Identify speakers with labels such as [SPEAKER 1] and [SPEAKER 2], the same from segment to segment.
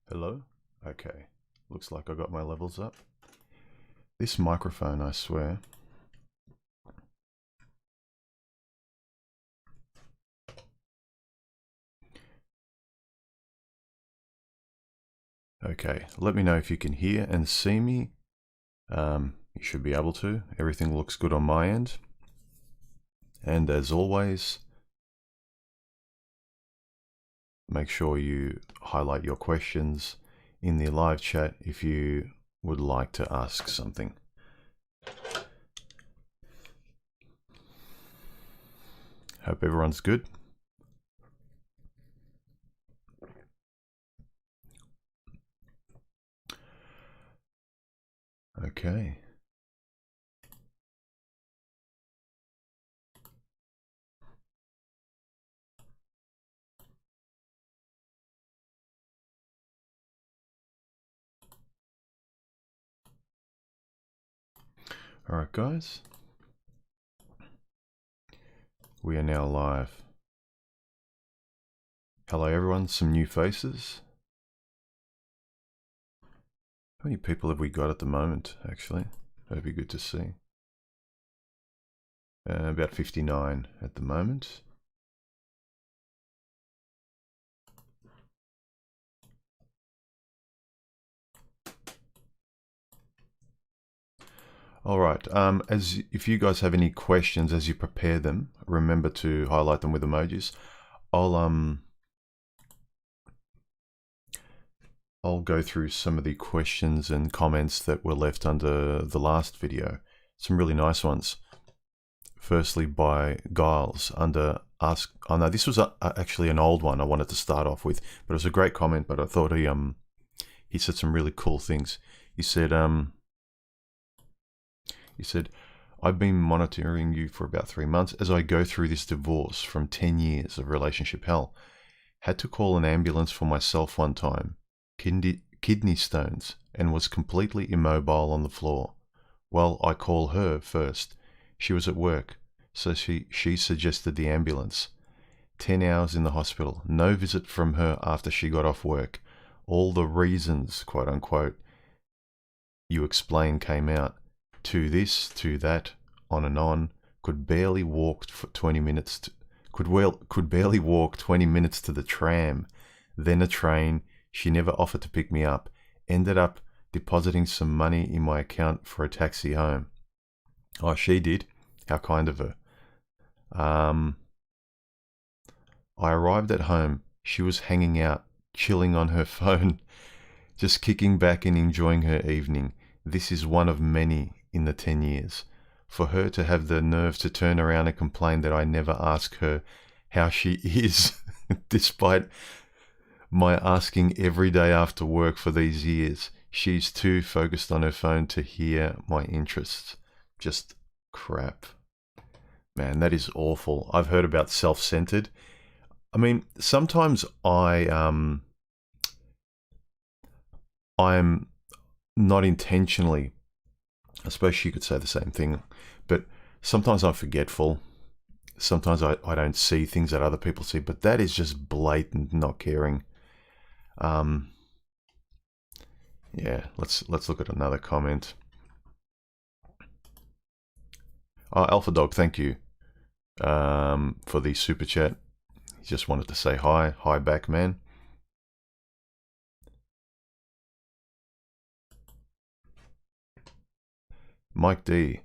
[SPEAKER 1] Hello? Okay. Looks like I got my levels up. This microphone, I swear. Okay, let me know if you can hear and see me. You should be able to. Everything looks good on my end. And as always, make sure you highlight your questions in the live chat if you would like to ask something. Hope everyone's good. Okay. All right, guys. We are now live. Hello, everyone. Some new faces. How many people have we got at the moment, actually? That'd be good to see. About 59 at the moment. All right. If you guys have any questions as you prepare them, remember to highlight them with emojis. I'll go through some of the questions and comments that were left under the last video. Some really nice ones. Firstly, by Giles under Ask. Oh no, this was actually an old one I wanted to start off with, but it was a great comment. But I thought he said some really cool things. He said I've been monitoring you for about 3 months as I go through this divorce from 10 years of relationship hell. Had to call an ambulance for myself one time. Kidney stones, and was completely immobile on the floor. Well, I call her first. She was at work, so she suggested the ambulance. 10 hours in the hospital, no visit from her after she got off work. All the reasons, quote unquote, you explain came out. To this, to that, on and on. Could barely walk for 20 minutes. Could barely walk 20 minutes to the tram, then a train. She never offered to pick me up. Ended up depositing some money in my account for a taxi home. Oh, she did. How kind of her. I arrived at home. She was hanging out, chilling on her phone, just kicking back and enjoying her evening. This is one of many in the 10 years. For her to have the nerve to turn around and complain that I never ask her how she is, despite my asking every day after work for these years. She's too focused on her phone to hear my interests. Just crap. Man, that is awful. I've heard about self-centered. I mean, sometimes I'm not intentionally, I suppose you could say the same thing, but sometimes I'm forgetful. Sometimes I don't see things that other people see, but that is just blatant not caring. Yeah, let's look at another comment. Oh, Alpha Dog, thank you for the super chat. He just wanted to say hi. Hi back, man. Mike D.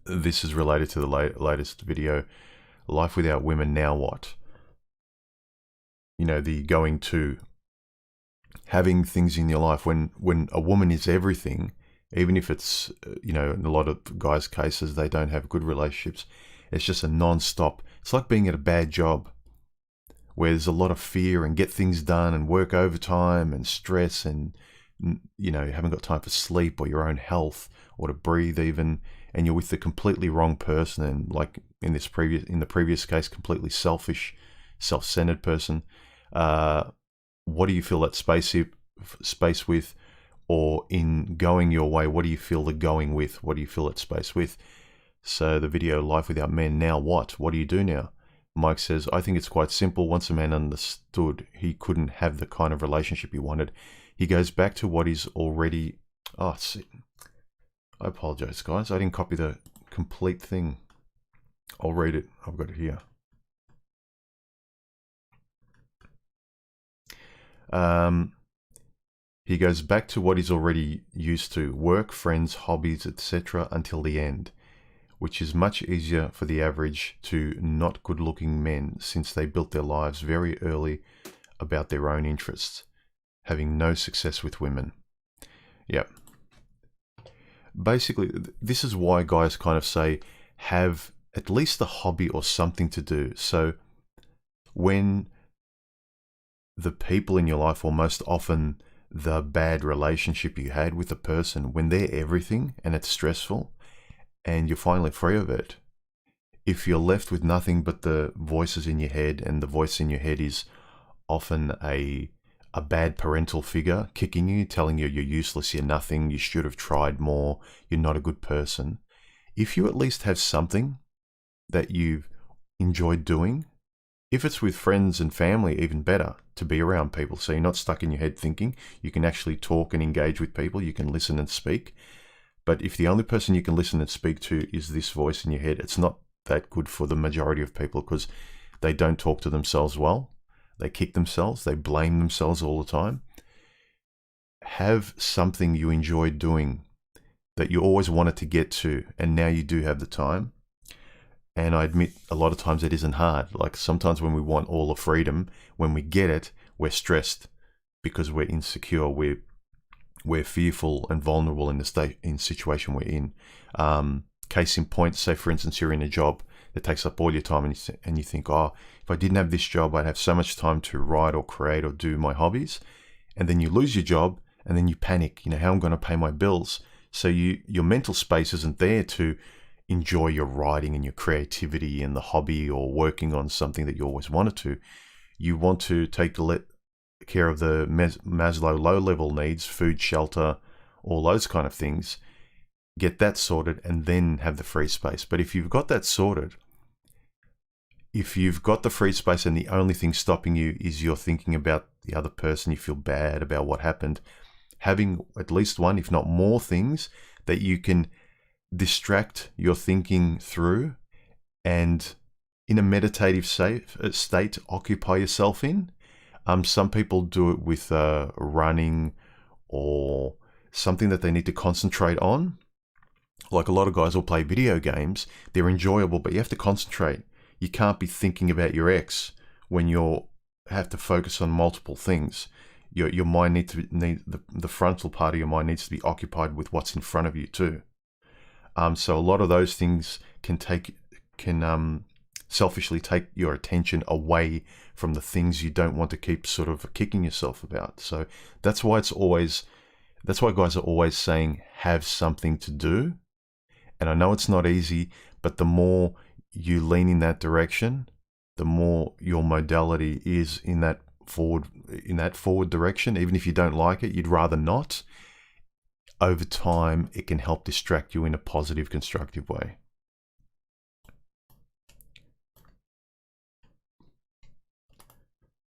[SPEAKER 1] This is related to the latest video. Life without women, now what? You know, the going to. Having things in your life when a woman is everything, even if it's, you know, in a lot of guys' cases, they don't have good relationships. It's just a non-stop. It's like being at a bad job where there's a lot of fear and get things done and work overtime and stress and, you know, you haven't got time for sleep or your own health or to breathe even, and you're with the completely wrong person, and like in the previous case, completely selfish, self-centered person. What do you fill that space with? Or in going your way, what do you fill the going with? What do you fill that space with? So the video, Life Without Men, now what? What do you do now? Mike says, I think it's quite simple. Once a man understood he couldn't have the kind of relationship he wanted, he goes back to what is already... Oh, see. I apologize, guys. I didn't copy the complete thing. I'll read it. I've got it here. He goes back to what he's already used to, work, friends, hobbies, etc. until the end, which is much easier for the average to not good-looking men since they built their lives very early about their own interests, having no success with women. Yep. Basically, this is why guys kind of say, have at least a hobby or something to do. So when the people in your life, or most often the bad relationship you had with a person, when they're everything and it's stressful and you're finally free of it, if you're left with nothing but the voices in your head, and the voice in your head is often a bad parental figure kicking you, telling you you're useless, you're nothing, you should have tried more, you're not a good person. If you at least have something that you've enjoyed doing, if it's with friends and family, even better, to be around people. So you're not stuck in your head thinking. You can actually talk and engage with people. You can listen and speak. But if the only person you can listen and speak to is this voice in your head, it's not that good for the majority of people, because they don't talk to themselves well. They kick themselves. They blame themselves all the time. Have something you enjoy doing that you always wanted to get to, and now you do have the time. And I admit a lot of times it isn't hard. Like sometimes when we want all the freedom, when we get it, we're stressed because we're insecure. We're fearful and vulnerable in the situation we're in. Case in point, say for instance, you're in a job that takes up all your time, and you think, oh, if I didn't have this job, I'd have so much time to write or create or do my hobbies. And then you lose your job, and then you panic, how I'm going to pay my bills. So your mental space isn't there to enjoy your writing and your creativity and the hobby, or working on something that you always wanted to. You want to take care of the Maslow low-level needs, food, shelter, all those kind of things. Get that sorted, and then have the free space. But if you've got that sorted, if you've got the free space and the only thing stopping you is you're thinking about the other person, you feel bad about what happened, having at least one, if not more things that you can distract your thinking through, and in a meditative state occupy yourself in. Some people do it with running, or something that they need to concentrate on. Like a lot of guys will play video games. They're enjoyable, but you have to concentrate. You can't be thinking about your ex when you have to focus on multiple things. Your mind needs the frontal part of your mind needs to be occupied with what's in front of you too. So a lot of those things can selfishly take your attention away from the things you don't want to keep sort of kicking yourself about. So that's why guys are always saying, have something to do. And I know it's not easy, but the more you lean in that direction, the more your modality is in that forward direction. Even if you don't like it, you'd rather not. Over time, it can help distract you in a positive, constructive way.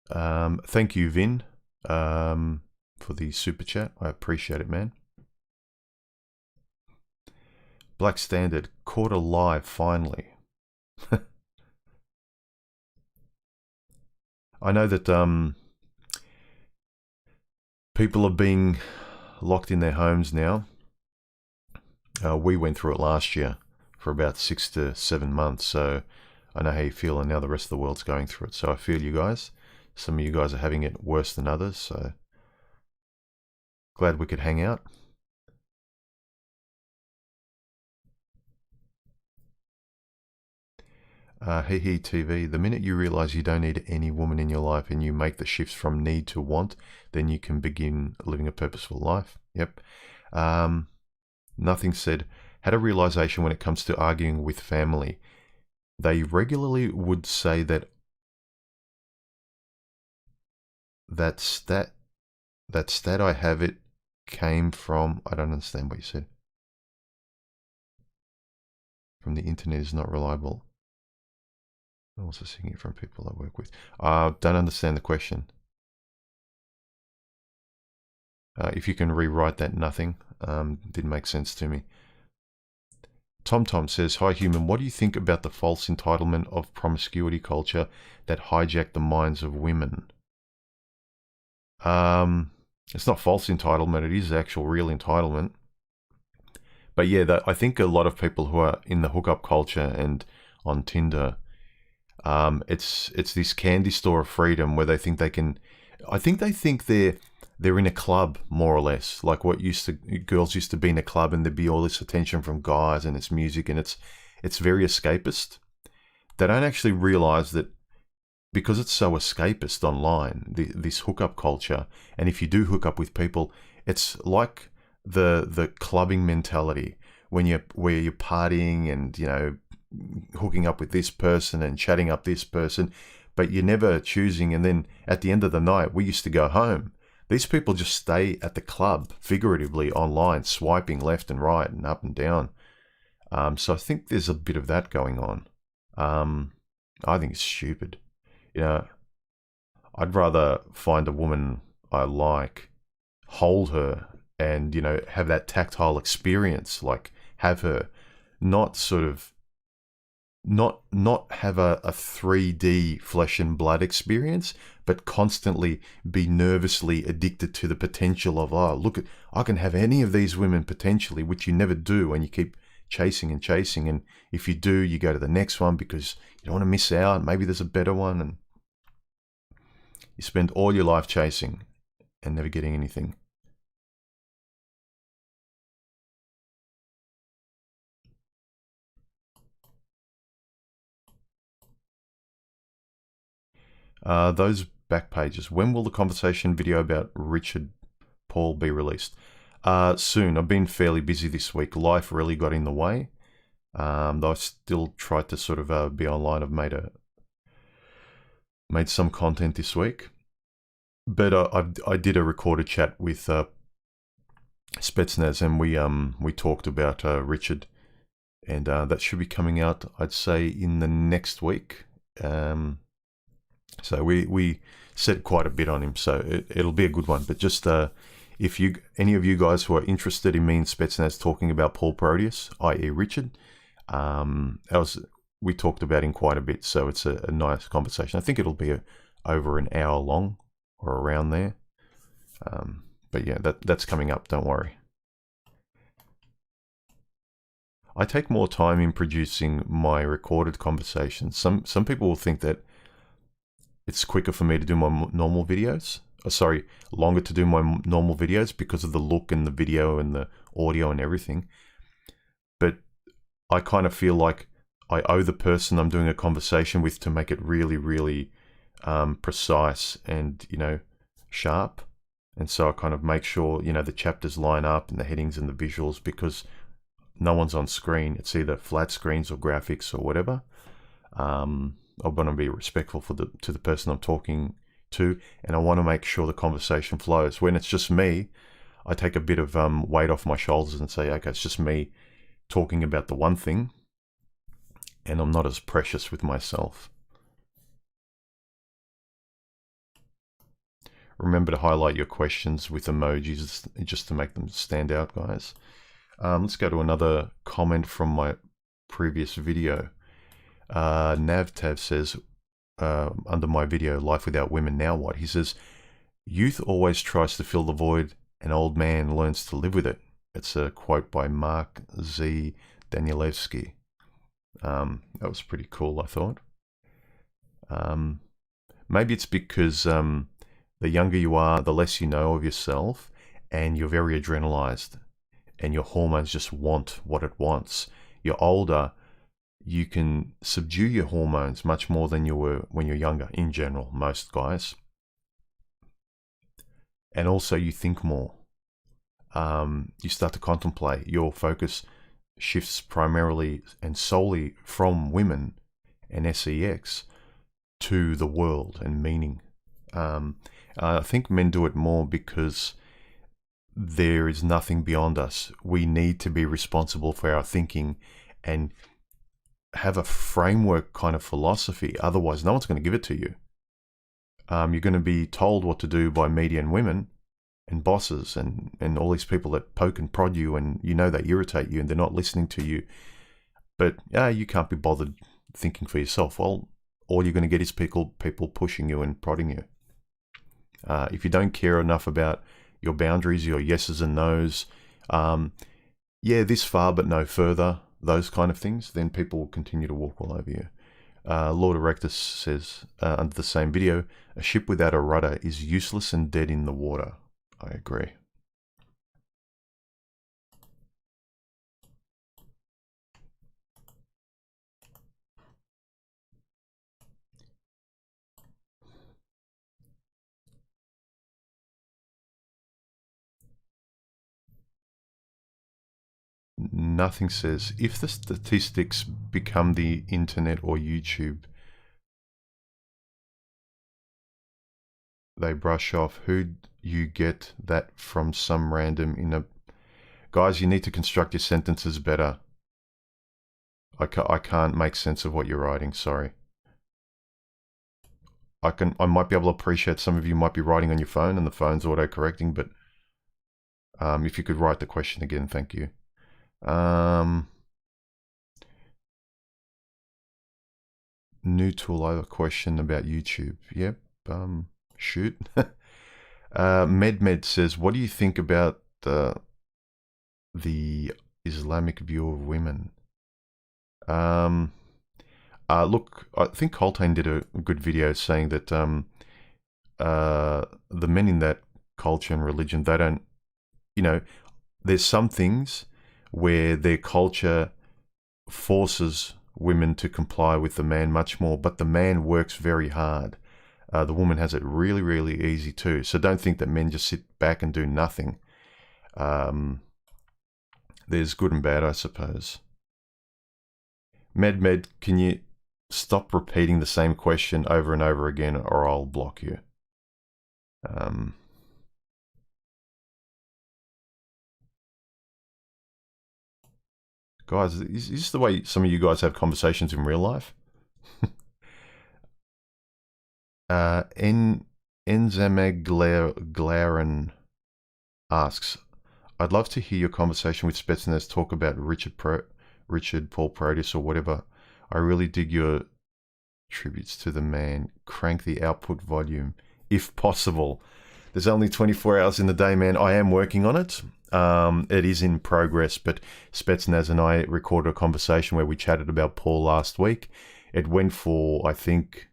[SPEAKER 1] Thank you, Vin, for the super chat. I appreciate it, man. Black Standard, caught alive finally. I know that people are being locked in their homes now. We went through it last year for about 6 to 7 months, so I know how you feel, and now the rest of the world's going through it. So I feel you guys. Some of you guys are having it worse than others, so glad we could hang out. Hee TV, the minute you realize you don't need any woman in your life and you make the shifts from need to want, then you can begin living a purposeful life. Yep. Nothing said. Had a realization when it comes to arguing with family. They regularly would say that stat I have it came from, I don't understand what you said. From the internet is not reliable. I'm also seeing it from people I work with. Don't understand the question. If you can rewrite that, nothing. Didn't make sense to me. TomTom says, hi human, what do you think about the false entitlement of promiscuity culture that hijacked the minds of women? It's not false entitlement, it is actual real entitlement. But yeah, I think a lot of people who are in the hookup culture and on Tinder, it's this candy store of freedom where they think they can. I think they think they're in a club, more or less, like what girls used to be in a club, and there'd be all this attention from guys and it's music, and it's very escapist. They don't actually realize that because it's so escapist online, this hookup culture, and if you do hook up with people, it's like the clubbing mentality where you're partying and hooking up with this person and chatting up this person, but you're never choosing. And then at the end of the night, we used to go home. These people just stay at the club, figuratively, online, swiping left and right and up and down. So I think there's a bit of that going on. I think it's stupid. I'd rather find a woman I like, hold her, and have that tactile experience, like have her, not sort of not have a 3D flesh and blood experience, but constantly be nervously addicted to the potential of, look, I can have any of these women potentially, which you never do, and you keep chasing and chasing, and if you do, you go to the next one because you don't want to miss out. Maybe there's a better one, and you spend all your life chasing and never getting anything. Those back pages. When will the conversation video about Richard Paul be released? Soon. I've been fairly busy this week. Life really got in the way. Though I still tried to sort of be online. I've made some content this week. But I did a recorded chat with Specialness, and we talked about Richard, and that should be coming out, I'd say, in the next week. So we said quite a bit on him, so it'll be a good one. But just if any of you guys who are interested in me and Specialness talking about Paul Proteus, i.e. Richard, we talked about him quite a bit, so it's a nice conversation. I think it'll be over an hour long or around there. But yeah, that's coming up, don't worry. I take more time in producing my recorded conversations. Some people will think that it's quicker for me to do my normal videos. Longer to do my normal videos because of the look and the video and the audio and everything. But I kind of feel like I owe the person I'm doing a conversation with to make it really, really precise and, sharp. And so I kind of make sure, the chapters line up and the headings and the visuals, because no one's on screen. It's either flat screens or graphics or whatever. I want to be respectful to the person I'm talking to, and I want to make sure the conversation flows. When it's just me, I take a bit of weight off my shoulders and say, okay, it's just me talking about the one thing, and I'm not as precious with myself. Remember to highlight your questions with emojis just to make them stand out, guys. Let's go to another comment from my previous video. Navtav says, under my video, Life Without Women, Now What? He says, youth always tries to fill the void, an old man learns to live with it. It's a quote by Mark Z. Danielewski. That was pretty cool, I thought. Maybe it's because the younger you are, the less you know of yourself, and you're very adrenalized, and your hormones just want what it wants. You're older, you can subdue your hormones much more than you were when you're younger, in general, most guys. And also you think more. You start to contemplate. Your focus shifts primarily and solely from women and sex to the world and meaning. I think men do it more because there is nothing beyond us. We need to be responsible for our thinking, and have a framework kind of philosophy. Otherwise, no one's going to give it to you. You're going to be told what to do by media and women and bosses and all these people that poke and prod you, and you know they irritate you and they're not listening to you. But you can't be bothered thinking for yourself. Well, all you're going to get is people pushing you and prodding you. If you don't care enough about your boundaries, your yeses and nos, this far but no further, those kind of things, then people will continue to walk all over you. Lord Erectus says, under the same video, a ship without a rudder is useless and dead in the water. I agree. Nothing says, if the statistics become the internet or YouTube, they brush off. Who'd you get that from? Some random in a... Guys, you need to construct your sentences better. I can't make sense of what you're writing, sorry. I might be able to appreciate some of you might be writing on your phone and the phone's auto-correcting, but if you could write the question again, thank you. New tool, I have a question about YouTube. Yep, shoot. Med says, what do you think about the Islamic view of women? Look, I think Coltane did a good video saying that the men in that culture and religion, they don't, there's some things where their culture forces women to comply with the man much more, but the man works very hard. The woman has it really, really easy too. So don't think that men just sit back and do nothing. There's good and bad, I suppose. Med, can you stop repeating the same question over and over again, or I'll block you? Guys, is this the way some of you guys have conversations in real life? Enzameglaran asks, I'd love to hear your conversation with Specialness talk about Richard Paul Proteus or whatever. I really dig your tributes to the man. Crank the output volume, if possible. There's only 24 hours in the day, man. I am working on it. It is in progress, but Spetsnaz and I recorded a conversation where we chatted about Paul last week. It went for, I think,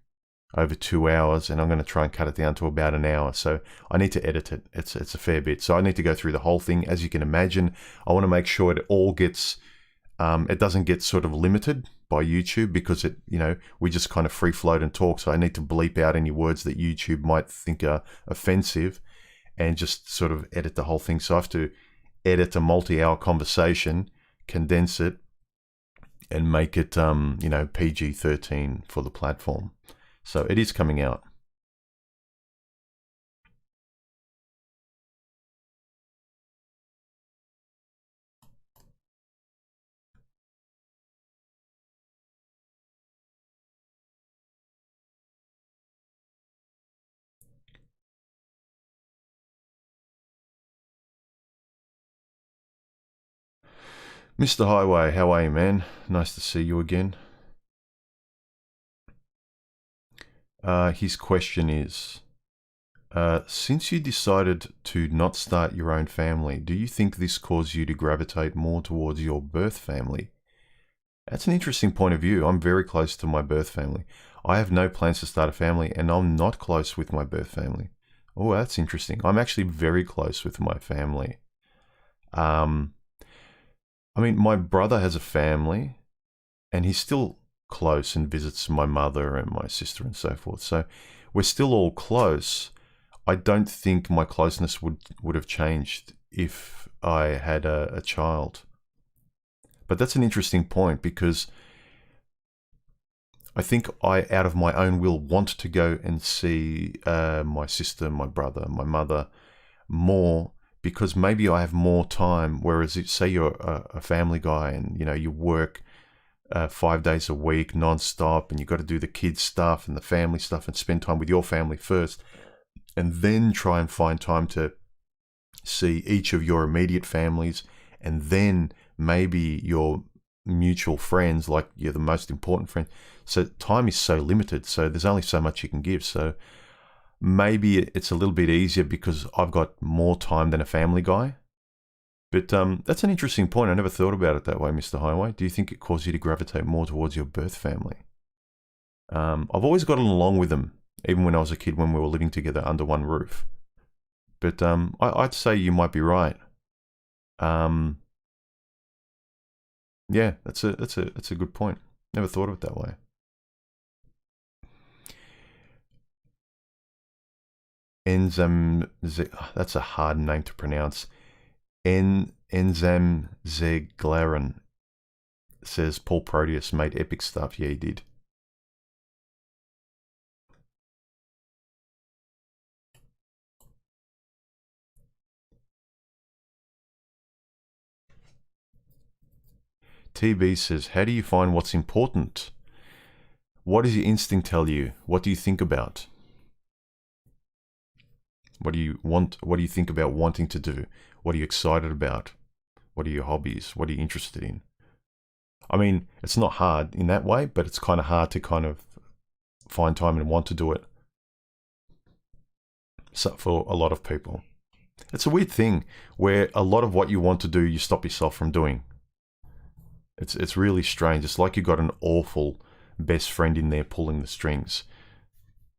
[SPEAKER 1] over 2 hours, and I'm going to try and cut it down to about an hour. So I need to edit it. It's a fair bit. So I need to go through the whole thing. As you can imagine, I want to make sure it all gets, it doesn't get sort of limited by YouTube, because it, we just kind of free float and talk. So I need to bleep out any words that YouTube might think are offensive and just sort of edit the whole thing. So I have to edit a multi-hour conversation, condense it, and make it, PG-13 for the platform. So it is coming out. Mr. Highway, how are you, man? Nice to see you again. His question is, since you decided to not start your own family, do you think this caused you to gravitate more towards your birth family? That's an interesting point of view. I'm very close to my birth family. I have no plans to start a family, and I'm not close with my birth family. Oh, that's interesting. I'm actually very close with my family. I mean, my brother has a family, and he's still close and visits my mother and my sister and so forth. So we're still all close. I don't think my closeness would have changed if I had a child. But that's an interesting point, because I think I, out of my own will, want to go and see my sister, my brother, my mother more, because maybe I have more time. Whereas, say you're a family guy and you work 5 days a week, non-stop, and you've got to do the kids stuff and the family stuff and spend time with your family first, and then try and find time to see each of your immediate families, and then maybe your mutual friends, like you're the most important friend. So time is so limited, so there's only so much you can give. So maybe it's a little bit easier because I've got more time than a family guy. But that's an interesting point. I never thought about it that way, Mr. Highway. Do you think it caused you to gravitate more towards your birth family? I've always gotten along with them, even when I was a kid, when we were living together under one roof. But I'd say you might be right. Yeah, that's a good point. Never thought of it that way. That's a hard name to pronounce. Enzem Zeglaren says Paul Proteus made epic stuff. Yeah, he did. TB says, how do you find what's important? What does your instinct tell you? What do you think about? What do you want? What do you think about wanting to do? What are you excited about? What are your hobbies? What are you interested in? I mean, it's not hard in that way, but it's kind of hard to kind of find time and want to do it. So for a lot of people, it's a weird thing where a lot of what you want to do, you stop yourself from doing. It's really strange. It's like you got an awful best friend in there pulling the strings.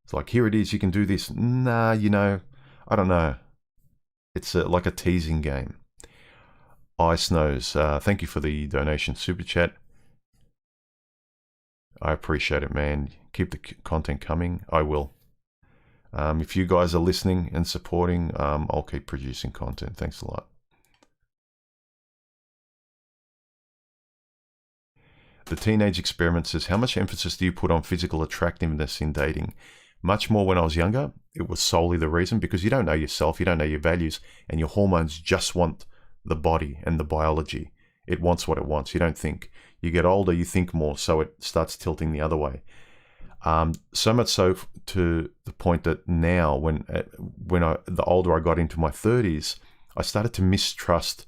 [SPEAKER 1] It's like, here it is, you can do this. Nah, you know, I don't know. It's like a teasing game. Ice Nose, thank you for the donation super chat. I appreciate it, man. Keep the content coming. I will. If you guys are listening and supporting, I'll keep producing content. Thanks a lot. The Teenage Experiment says, how much emphasis do you put on physical attractiveness in dating? Much more when I was younger. It was solely the reason because you don't know yourself, you don't know your values, and your hormones just want the body and the biology. It wants what it wants. You don't think. You get older, you think more, so it starts tilting the other way. So much so to the point that now, the older I got into my 30s, I started to mistrust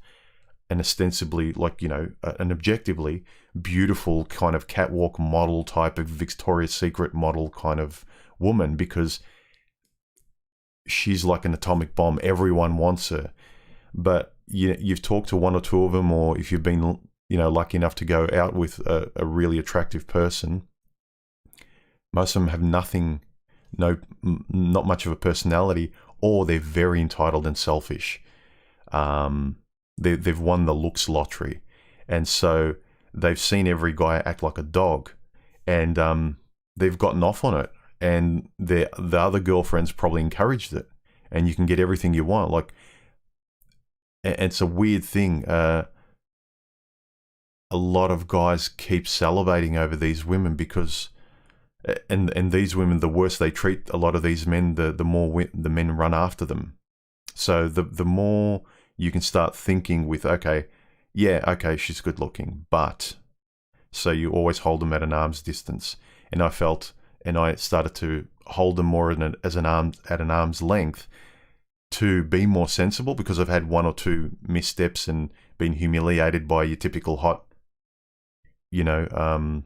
[SPEAKER 1] an ostensibly, like, you know, an objectively beautiful kind of catwalk model type of Victoria's Secret model kind of woman, because she's like an atomic bomb. Everyone wants her. But you've talked to one or two of them, or if you've been, you know, lucky enough to go out with a really attractive person, most of them have nothing, not much of a personality, or they're very entitled and selfish. They've won the looks lottery, and so they've seen every guy act like a dog, and they've gotten off on it, and the other girlfriends probably encouraged it, and you can get everything you want. Like, and it's a weird thing. A lot of guys keep salivating over these women because, and these women, the worse they treat a lot of these men, the more the men run after them. So the more you can start thinking with, okay, she's good looking, but, so you always hold them at an arm's distance. And I started to hold them more at an arm's length to be more sensible, because I've had one or two missteps and been humiliated by your typical hot, you know,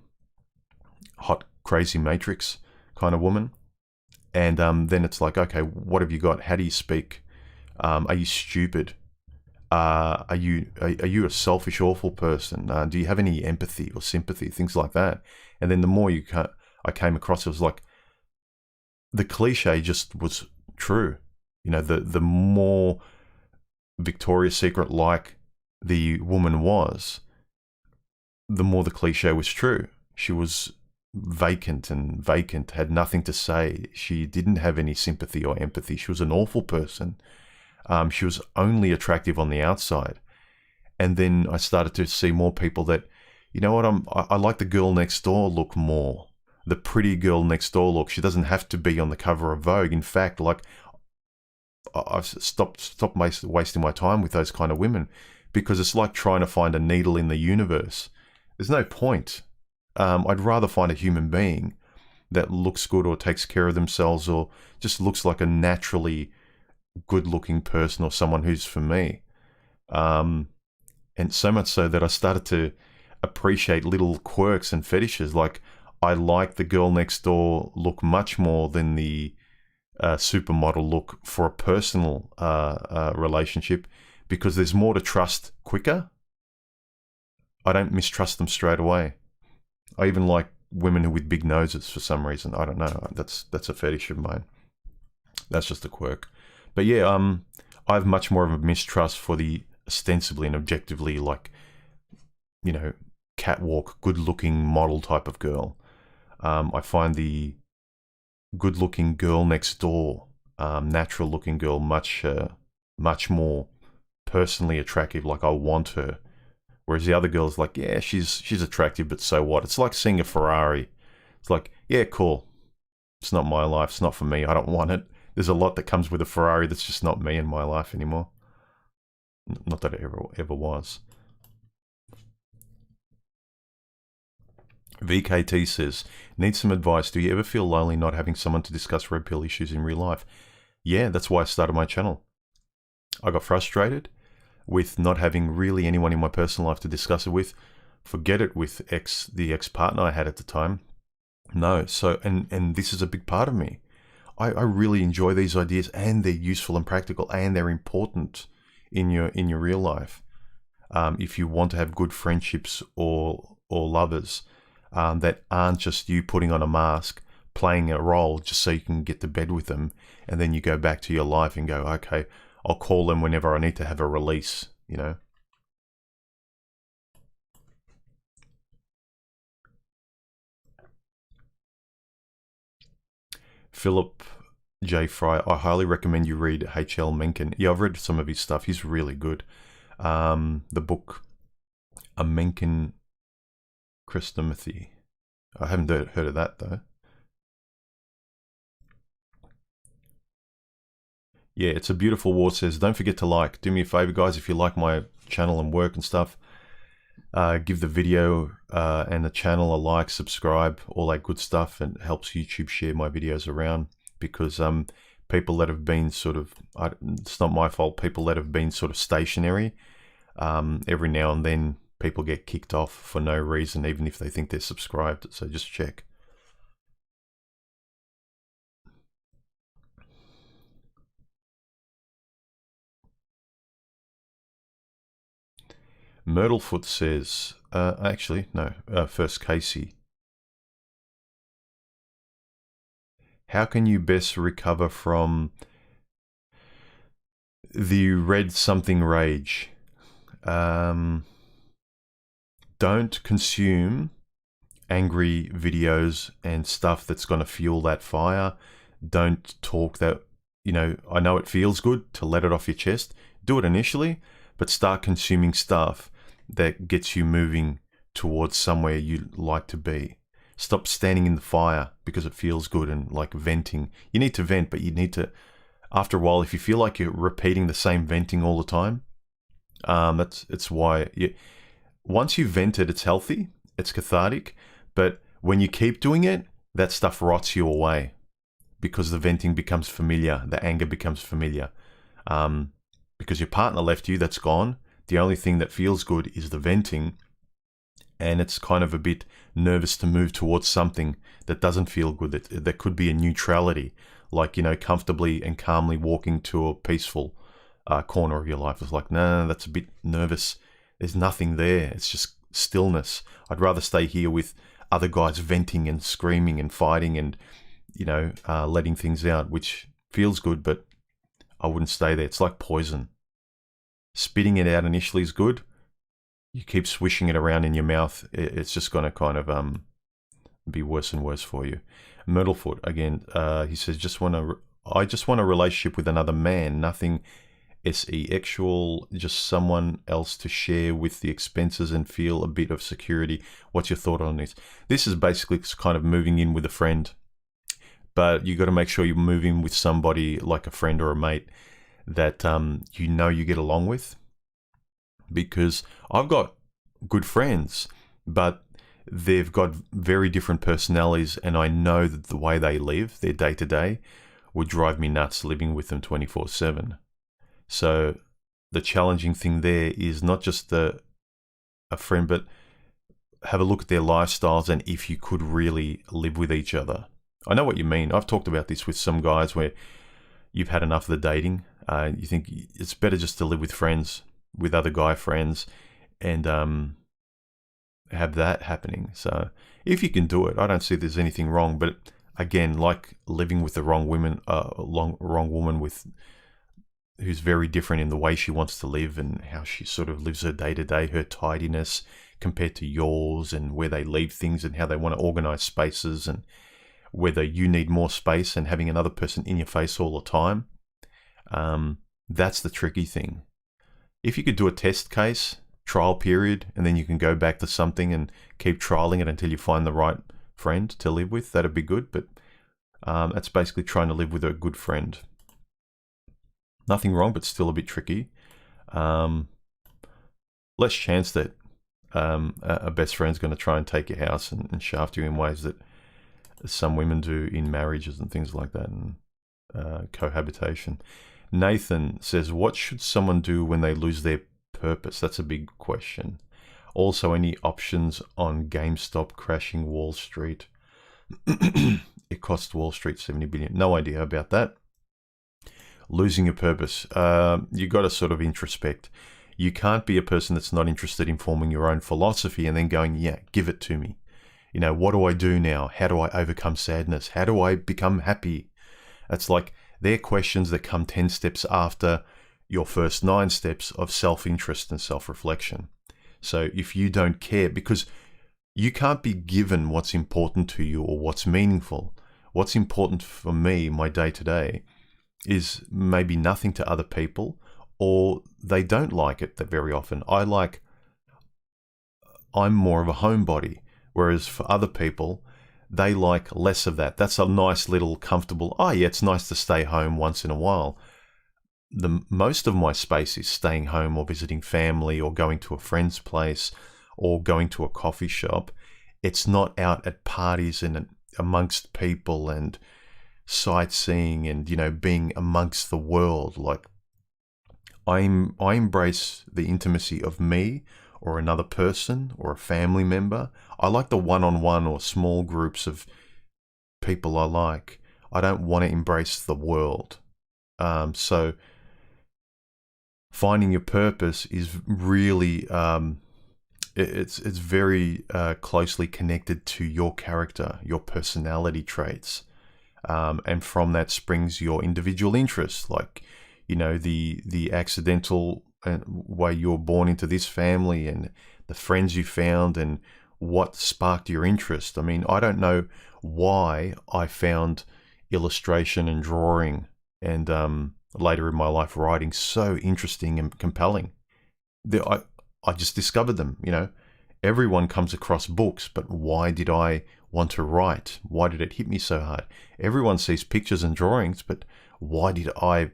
[SPEAKER 1] hot crazy matrix kind of woman. And then it's like, okay, what have you got? How do you speak? Are you stupid? Are you a selfish, awful person? Do you have any empathy or sympathy? Things like that. And then the more I came across, it was like the cliche just was true. You know, the more Victoria's Secret like the woman was, the more the cliche was true. She was vacant, had nothing to say. She didn't have any sympathy or empathy. She was an awful person. She was only attractive on the outside. And then I started to see more people that, you know what, I like the girl next door look more. The pretty girl next door look. She doesn't have to be on the cover of Vogue. In fact, like, I've stopped wasting my time with those kind of women, because it's like trying to find a needle in the universe. There's no point. I'd rather find a human being that looks good or takes care of themselves or just looks like a naturally good-looking person or someone who's for me. And so much so that I started to appreciate little quirks and fetishes. Like, I like the girl next door look much more than the supermodel look for a personal relationship, because there's more to trust quicker. I don't mistrust them straight away. I even like women with big noses for some reason. I don't know. That's a fetish of mine. That's just a quirk. But yeah, I have much more of a mistrust for the ostensibly and objectively, like, you know, catwalk, good-looking model type of girl. I find the good-looking girl next door, natural-looking girl, much more personally attractive. Like, I want her. Whereas the other girl's like, yeah, she's attractive, but so what? It's like seeing a Ferrari. It's like, yeah, cool. It's not my life. It's not for me. I don't want it. There's a lot that comes with a Ferrari that's just not me in my life anymore. Not that it ever was. VKT says, need some advice. Do you ever feel lonely not having someone to discuss red pill issues in real life? Yeah, that's why I started my channel. I got frustrated with not having really anyone in my personal life to discuss it with. Forget it with the ex-partner I had at the time. No, so, and this is a big part of me. I really enjoy these ideas, and they're useful and practical, and they're important in your real life. If you want to have good friendships or lovers that aren't just you putting on a mask, playing a role just so you can get to bed with them, and then you go back to your life and go, okay, I'll call them whenever I need to have a release, you know. Philip J. Fry, I highly recommend you read H.L. Mencken. Yeah, I've read some of his stuff. He's really good. The book, A Mencken Chrestomathy. I haven't heard of that, though. Yeah, it's a beautiful war. Says, don't forget to like. Do me a favor, guys, if you like my channel and work and stuff, give the video and the channel a like, subscribe, all that good stuff, and it helps YouTube share my videos around, because people that have been sort of, it's not my fault, people that have been sort of stationary, every now and then people get kicked off for no reason, even if they think they're subscribed, so just check. Myrtlefoot says, actually, no, first Casey. How can you best recover from the red something rage? Don't consume angry videos and stuff that's going to fuel that fire. Don't talk that, you know, I know it feels good to let it off your chest. Do it initially, but start consuming stuff that gets you moving towards somewhere you'd like to be. Stop standing in the fire because it feels good and like venting. You need to vent, but you need to, after a while, if you feel like you're repeating the same venting all the time, it's why once you've vented, it's healthy, it's cathartic, but when you keep doing it, that stuff rots you away because the venting becomes familiar, the anger becomes familiar. Because your partner left you, that's gone. The only thing that feels good is the venting, and it's kind of a bit nervous to move towards something that doesn't feel good. That could be a neutrality, like, you know, comfortably and calmly walking to a peaceful corner of your life. It's like, no, that's a bit nervous. There's nothing there. It's just stillness. I'd rather stay here with other guys venting and screaming and fighting and, you know, letting things out, which feels good, but I wouldn't stay there. It's like poison. Spitting it out initially is good. You keep swishing it around in your mouth, it's just going to kind of be worse and worse for you. Myrtlefoot, again, he says, I just want a relationship with another man, nothing sexual, just someone else to share with the expenses and feel a bit of security. What's your thought on this? This is basically kind of moving in with a friend, but you got to make sure you're moving with somebody like a friend or a mate that you know you get along with. Because I've got good friends, but they've got very different personalities, and I know that the way they live, their day-to-day, would drive me nuts living with them 24/7. So the challenging thing there is not just a friend, but have a look at their lifestyles and if you could really live with each other. I know what you mean. I've talked about this with some guys where you've had enough of the dating. You think it's better just to live with friends, with other guy friends, and have that happening. So if you can do it, I don't see there's anything wrong. But again, like living with the wrong woman with who's very different in the way she wants to live and how she sort of lives her day-to-day, her tidiness compared to yours, and where they leave things and how they want to organize spaces, and whether you need more space and having another person in your face all the time. That's the tricky thing. If you could do a test case, trial period, and then you can go back to something and keep trialing it until you find the right friend to live with, that'd be good. But that's basically trying to live with a good friend. Nothing wrong, but still a bit tricky. Less chance that a best friend's going to try and take your house and shaft you in ways that some women do in marriages and things like that, and cohabitation. Nathan says, what should someone do when they lose their purpose? That's a big question. Also, any options on GameStop crashing Wall Street? It cost Wall Street 70 billion. No idea about that. Losing your purpose. You got to sort of introspect. You can't be a person that's not interested in forming your own philosophy and then going, yeah, give it to me. You know, what do I do now? How do I overcome sadness? How do I become happy? It's like they're questions that come 10 steps after your first 9 steps of self-interest and self-reflection. So if you don't care, because you can't be given what's important to you or what's meaningful. What's important for me, my day-to-day, is maybe nothing to other people, or they don't like it that very often. I'm more of a homebody, whereas for other people, they like less of that. That's a nice little comfortable, oh yeah, it's nice to stay home once in a while. Most of my space is staying home or visiting family or going to a friend's place or going to a coffee shop. It's not out at parties and amongst people and sightseeing and, you know, being amongst the world. Like I embrace the intimacy of me or another person or a family member. I like the one-on-one or small groups of people I like. I don't want to embrace the world. So finding your purpose is really, it's very closely connected to your character, your personality traits. And from that springs your individual interests, like, you know, the accidental way you're born into this family and the friends you found and what sparked your interest. I mean, I don't know why I found illustration and drawing and later in my life writing so interesting and compelling. I just discovered them, you know. Everyone comes across books, but why did I want to write? Why did it hit me so hard? Everyone sees pictures and drawings, but why did I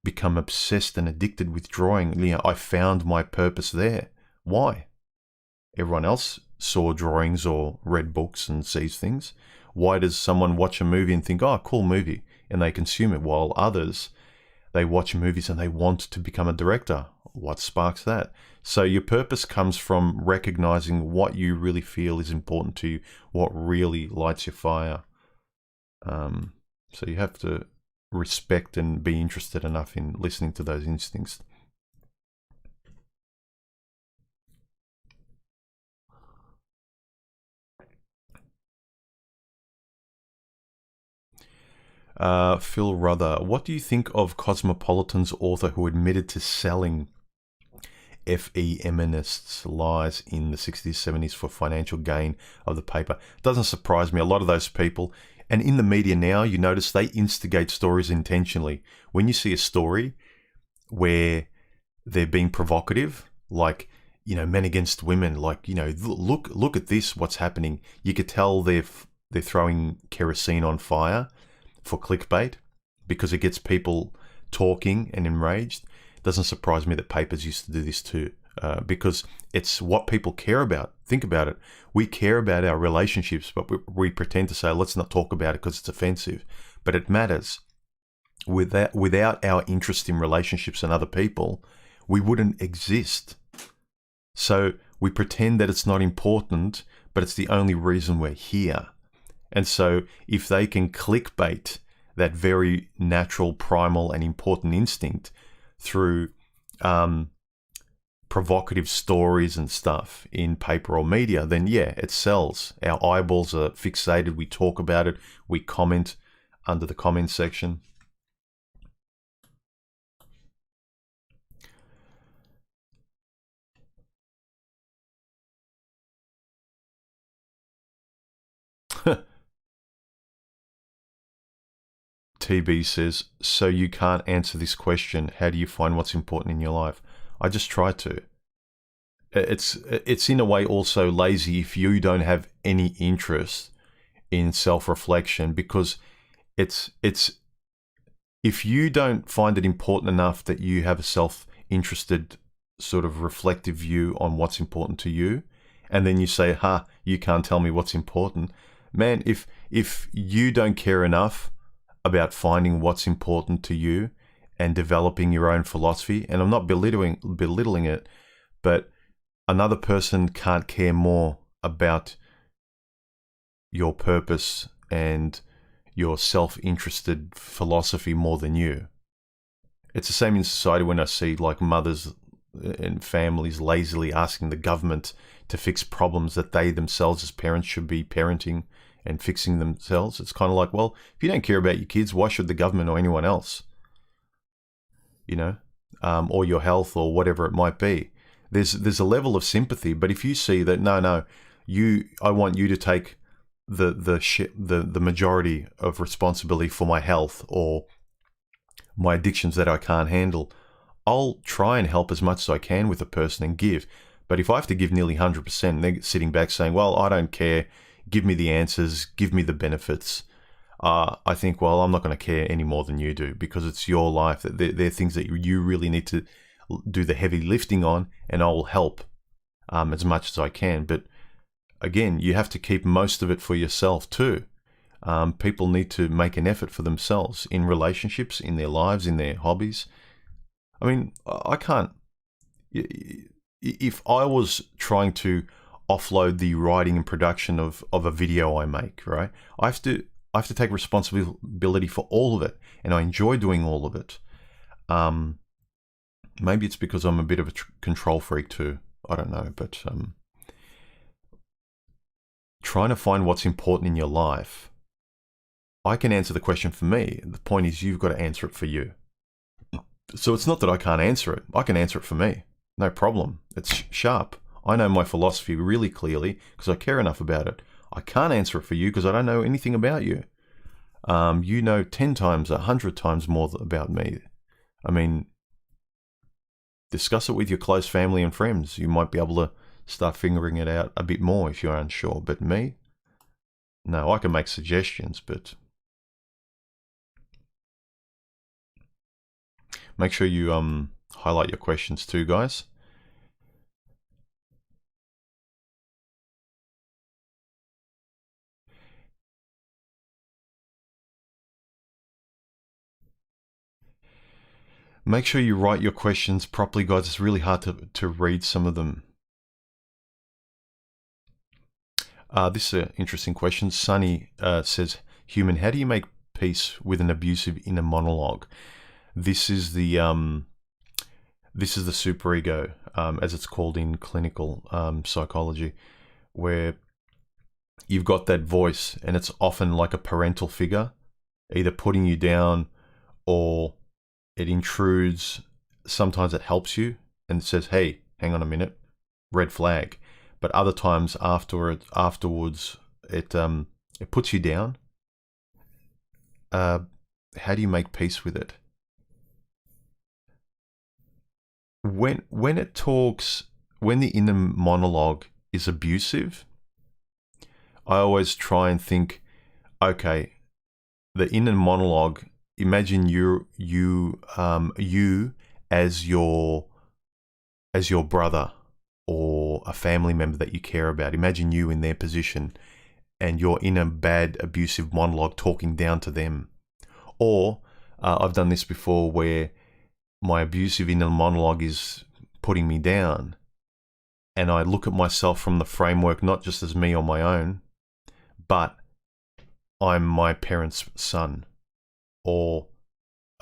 [SPEAKER 1] become obsessed and addicted with drawing? You know, I found my purpose there. Why? Everyone else saw drawings or read books and sees things. Why does someone watch a movie and think, oh, cool movie, and they consume it, while others, they watch movies and they want to become a director? What sparks that? So your purpose comes from recognizing what you really feel is important to you, what really lights your fire. So you have to respect and be interested enough in listening to those instincts. Phil Ruther, what do you think of Cosmopolitan's author who admitted to selling feminists' lies in the 60s, 70s for financial gain of the paper? Doesn't surprise me. A lot of those people, and in the media now, you notice they instigate stories intentionally. When you see a story where they're being provocative, like, you know, men against women, like, you know, look at this, what's happening. You could tell they're throwing kerosene on fire for clickbait because it gets people talking and enraged. Doesn't surprise me that papers used to do this too. because it's what people care about. Think about it. We care about our relationships, but we pretend to say, let's not talk about it because it's offensive. But it matters. Without our interest in relationships and other people, we wouldn't exist. So we pretend that it's not important, but it's the only reason we're here. And so if they can clickbait that very natural, primal, and important instinct through provocative stories and stuff in paper or media, then yeah, it sells. Our eyeballs are fixated. We talk about it. We comment under the comment section. TB says, so you can't answer this question. How do you find what's important in your life? I just try to. It's in a way also lazy if you don't have any interest in self-reflection, because it's if you don't find it important enough that you have a self-interested sort of reflective view on what's important to you, and then you say, you can't tell me what's important. Man, if you don't care enough about finding what's important to you and developing your own philosophy, and I'm not belittling it, but another person can't care more about your purpose and your self-interested philosophy more than you. It's the same in society when I see like mothers and families lazily asking the government to fix problems that they themselves as parents should be parenting and fixing themselves. It's kind of like, well, if you don't care about your kids, why should the government or anyone else? You know, or your health or whatever it might be. There's a level of sympathy, but if you see that no, I want you to take the majority of responsibility for my health or my addictions that I can't handle, I'll try and help as much as I can with a person and give. But if I have to give nearly 100%, and they're sitting back saying, well, I don't care, give me the answers, give me the benefits, I think, well, I'm not going to care any more than you do, because it's your life. They're things that you really need to do the heavy lifting on, and I will help as much as I can. But again, you have to keep most of it for yourself too. People need to make an effort for themselves in relationships, in their lives, in their hobbies. I mean, I can't. If I was trying to offload the writing and production of a video I make, right, I have to take responsibility for all of it, and I enjoy doing all of it. Maybe it's because I'm a bit of a control freak too. I don't know, but trying to find what's important in your life, I can answer the question for me. The point is, you've got to answer it for you. So it's not that I can't answer it. I can answer it for me. No problem. It's sharp. I know my philosophy really clearly because I care enough about it. I can't answer it for you because I don't know anything about you. You know 10 times, 100 times more about me. I mean, discuss it with your close family and friends. You might be able to start figuring it out a bit more if you're unsure. But me? No, I can make suggestions, but make sure you highlight your questions too, guys. Make sure you write your questions properly, guys. It's really hard to read some of them. This is an interesting question. Sunny says, Human, how do you make peace with an abusive inner monologue? This is the superego, as it's called in clinical psychology, where you've got that voice, and it's often like a parental figure, either putting you down or it intrudes. Sometimes it helps you and it says, hey, hang on a minute, red flag. But other times afterwards, it puts you down. How do you make peace with it? When the inner monologue is abusive, I always try and think, okay, the inner monologue, imagine you as your as your brother or a family member that you care about. Imagine you in their position and you're in a bad, abusive monologue talking down to them. Or I've done this before where my abusive inner monologue is putting me down, and I look at myself from the framework not just as me on my own, but I'm my parents' son. Or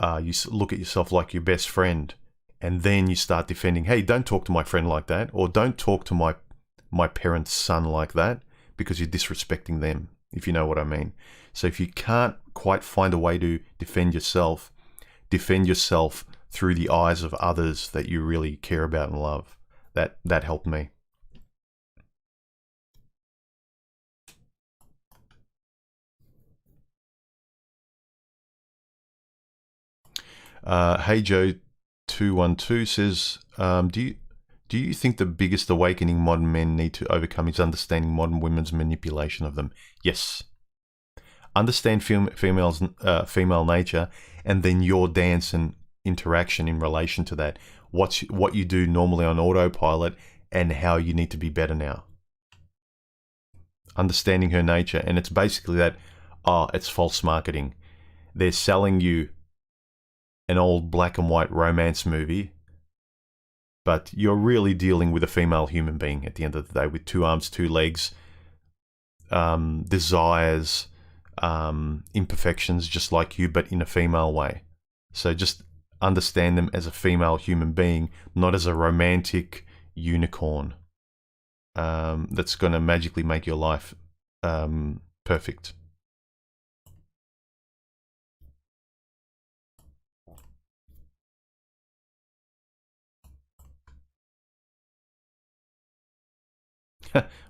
[SPEAKER 1] you look at yourself like your best friend, and then you start defending, hey, don't talk to my friend like that, or don't talk to my parents' son like that, because you're disrespecting them, if you know what I mean. So if you can't quite find a way to defend yourself through the eyes of others that you really care about and love. That helped me. Hey Joe 212 says, do you think the biggest awakening modern men need to overcome is understanding modern women's manipulation of them? Yes. Understand female nature, and then your dance and interaction in relation to that. What you do normally on autopilot, and how you need to be better now. Understanding her nature, and it's basically that, it's false marketing. They're selling you an old black and white romance movie, but you're really dealing with a female human being at the end of the day, with 2 arms, 2 legs, desires, imperfections just like you, but in a female way. So just understand them as a female human being, not as a romantic unicorn that's going to magically make your life perfect.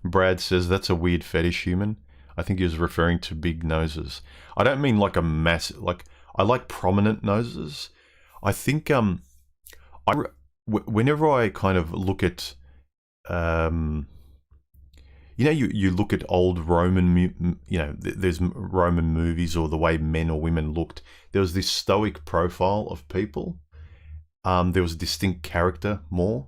[SPEAKER 1] Brad says that's a weird fetish, human. I think he was referring to big noses. I don't mean like a massive, like, I like prominent noses. I think whenever I kind of look at, you look at old Roman, there's Roman movies, or the way men or women looked. There was this stoic profile of people. There was a distinct character more.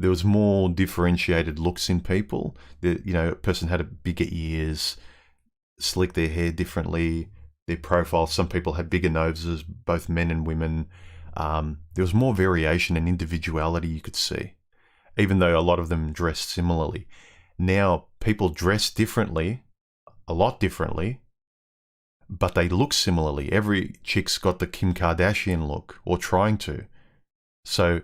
[SPEAKER 1] There was more differentiated looks in people. A person had a bigger ears, slicked their hair differently, their profile. Some people had bigger noses, both men and women. There was more variation and individuality you could see, even though a lot of them dressed similarly. Now, people dress differently, a lot differently, but they look similarly. Every chick's got the Kim Kardashian look, or trying to. So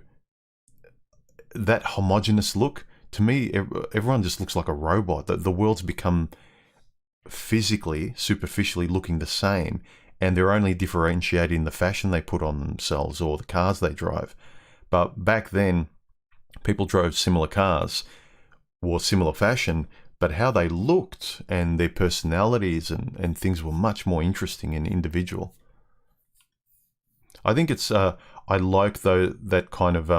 [SPEAKER 1] that homogenous look, to me, everyone just looks like a robot. The world's become physically, superficially looking the same, and they're only differentiating the fashion they put on themselves or the cars they drive. But back then, people drove similar cars, wore similar fashion, but how they looked and their personalities and things were much more interesting and individual. I think it's, I like that kind of,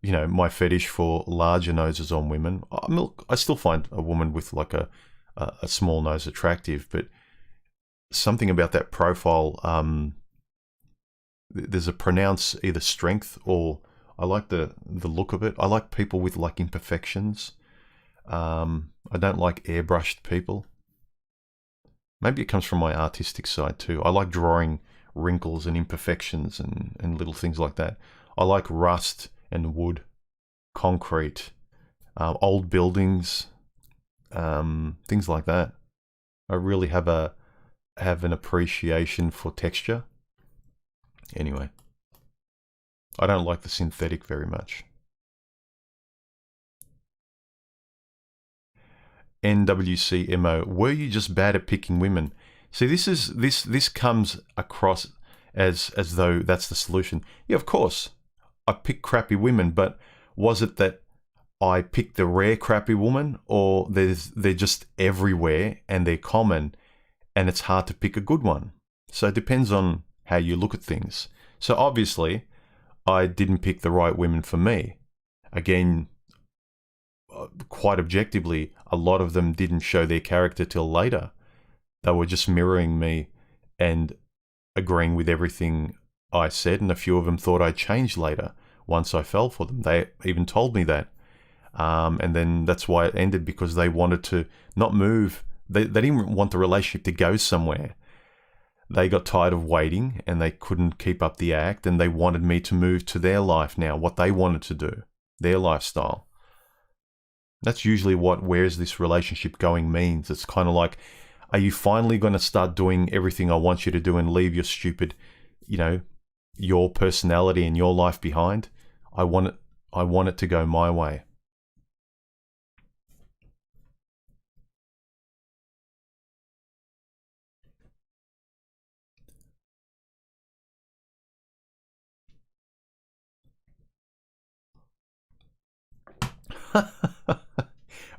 [SPEAKER 1] my fetish for larger noses on women. I still find a woman with like a small nose attractive, but something about that profile, there's a pronounced either strength, or I like the look of it. I like people with like imperfections. I don't like airbrushed people. Maybe it comes from my artistic side too. I like drawing wrinkles and imperfections and little things like that. I like rust and wood, concrete, old buildings, things like that. I really have an appreciation for texture. Anyway, I don't like the synthetic very much. NWCMO, were you just bad at picking women? See, this comes across as though that's the solution. Yeah, of course, I pick crappy women, but was it that I picked the rare crappy woman, or they're just everywhere and they're common, and it's hard to pick a good one? So it depends on how you look at things. So obviously, I didn't pick the right women for me. Again, quite objectively, a lot of them didn't show their character till later. They were just mirroring me and agreeing with everything I said, and a few of them thought I changed later, once I fell for them. They even told me that. And then that's why it ended, because they wanted to not move. They didn't want the relationship to go somewhere. They got tired of waiting and they couldn't keep up the act, and they wanted me to move to their life now, what they wanted to do, their lifestyle. That's usually what "where's this relationship going" means. It's kind of like, are you finally going to start doing everything I want you to do and leave your stupid, your personality and your life behind? I want it to go my way.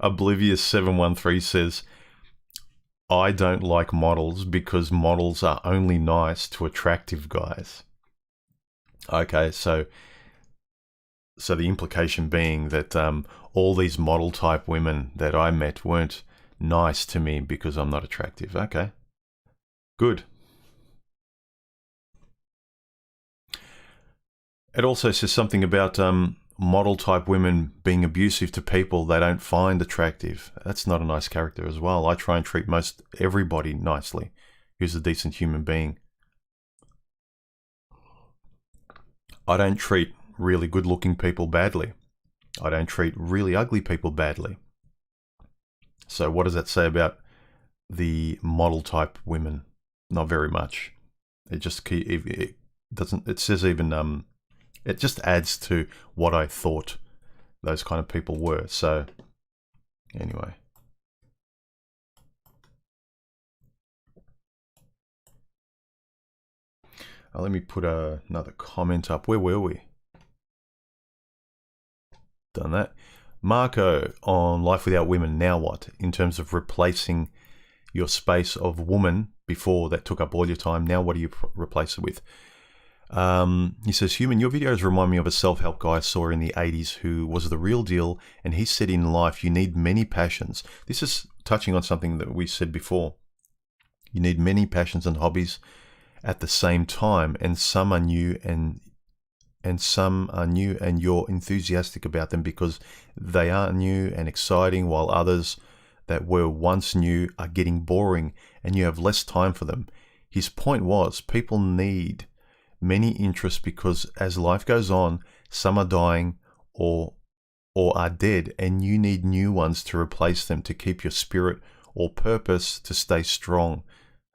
[SPEAKER 1] Oblivious713 says, I don't like models because models are only nice to attractive guys. Okay, so the implication being that all these model type women that I met weren't nice to me because I'm not attractive. Okay, good. It also says something about model type women being abusive to people they don't find attractive. That's not a nice character as well. I try and treat most everybody nicely who's a decent human being. I don't treat really good looking people badly. I don't treat really ugly people badly. So what does that say about the model type women? Not very much. It just it doesn't. It says even it just adds to what I thought those kind of people were. So anyway. Let me put another comment up. Where were we? Done that. Marco on Life Without Women, now what? In terms of replacing your space of woman before that took up all your time, now what do you replace it with? He says, Human, your videos remind me of a self-help guy I saw in the 80s who was the real deal, and he said in life you need many passions. This is touching on something that we said before. You need many passions and hobbies at the same time, and some are new and you're enthusiastic about them because they are new and exciting, while others that were once new are getting boring and you have less time for them. His point was, people need many interests because as life goes on, some are dying or are dead, and you need new ones to replace them to keep your spirit or purpose to stay strong.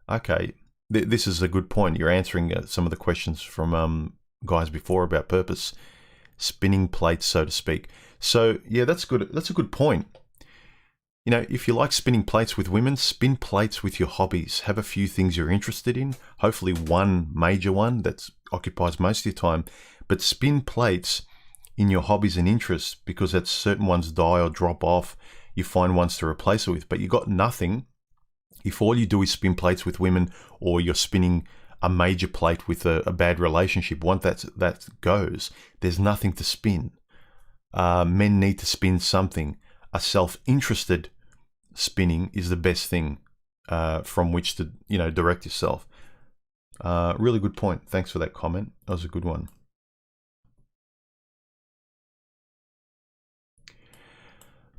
[SPEAKER 1] Okay, this is a good point. You're answering some of the questions from guys before about purpose, spinning plates, so to speak. So yeah, that's good. That's a good point. If you like spinning plates with women, spin plates with your hobbies. Have a few things you're interested in, hopefully one major one that occupies most of your time, but spin plates in your hobbies and interests, because as certain ones die or drop off, you find ones to replace it with. But you got nothing if all you do is spin plates with women, or you're spinning a major plate with a bad relationship. Once that goes, there's nothing to spin. Men need to spin something. A self-interested spinning is the best thing from which to direct yourself. Really good point. Thanks for that comment. That was a good one.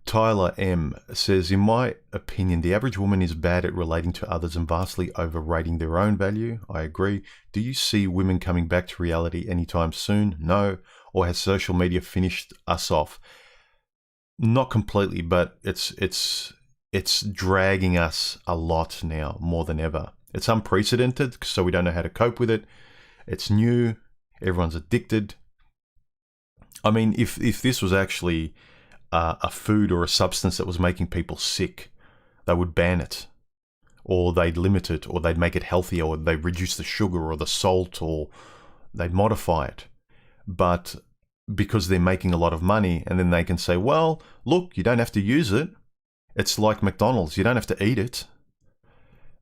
[SPEAKER 1] Tyler M says, in my opinion, the average woman is bad at relating to others and vastly overrating their own value. I agree. Do you see women coming back to reality anytime soon? No. Or has social media finished us off? Not completely, but it's dragging us a lot now, more than ever. It's unprecedented, so we don't know how to cope with it. It's new. Everyone's addicted. I mean, if this was actually a food or a substance that was making people sick, they would ban it, or they'd limit it, or they'd make it healthier, or they'd reduce the sugar or the salt, or they'd modify it. But because they're making a lot of money, and then they can say, well, look, you don't have to use it. It's like McDonald's. You don't have to eat it.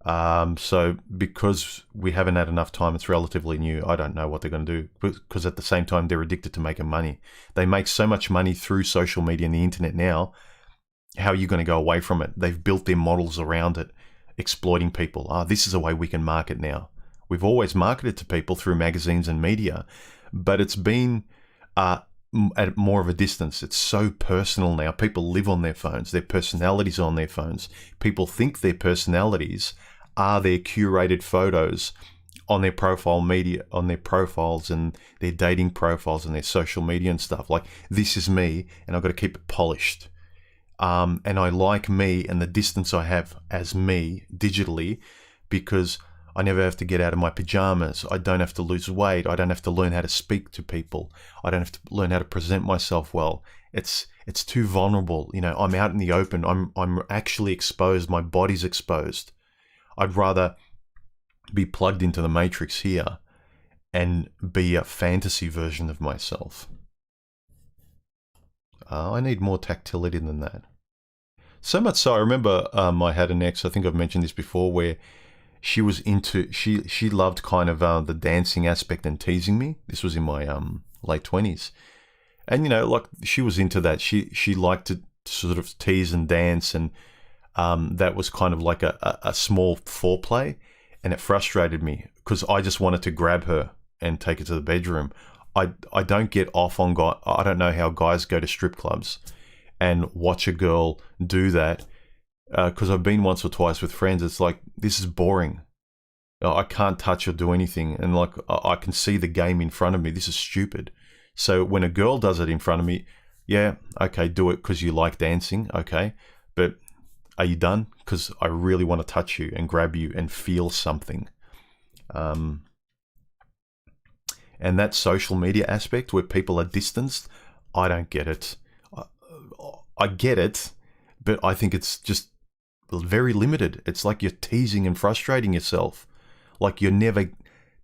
[SPEAKER 1] So because we haven't had enough time, it's relatively new. I don't know what they're going to do, because at the same time, they're addicted to making money. They make so much money through social media and the internet now. How are you going to go away from it? They've built their models around it, exploiting people. This is a way we can market now. We've always marketed to people through magazines and media, but it's been are at more of a distance. It's so personal now. People live on their phones. Their personalities on their phones. People think their personalities are their curated photos on their profile media, on their profiles and their dating profiles and their social media and stuff. Like, this is me, and I've got to keep it polished. And I like me and the distance I have as me digitally, because I never have to get out of my pajamas. I don't have to lose weight. I don't have to learn how to speak to people. I don't have to learn how to present myself well. It's too vulnerable. You know, I'm out in the open. I'm actually exposed. My body's exposed. I'd rather be plugged into the matrix here and be a fantasy version of myself. I need more tactility than that. So much so, I remember I had an ex, I think I've mentioned this before, where she was into, she loved kind of the dancing aspect and teasing me. This was in my late 20s. And, you know, like, she was into that. She liked to sort of tease and dance, and that was kind of like a small foreplay. And it frustrated me because I just wanted to grab her and take her to the bedroom. I don't get off on guy. I don't know how guys go to strip clubs and watch a girl do that, because I've been once or twice with friends. It's like, this is boring. I can't touch or do anything, and like, I can see the game in front of me. This is stupid. So when a girl does it in front of me, yeah, okay, do it because you like dancing, okay, but are you done? Because I really want to touch you and grab you and feel something. And that social media aspect where people are distanced, I don't get it. I get it, but I think it's just very limited. It's like you're teasing and frustrating yourself. Like, you're never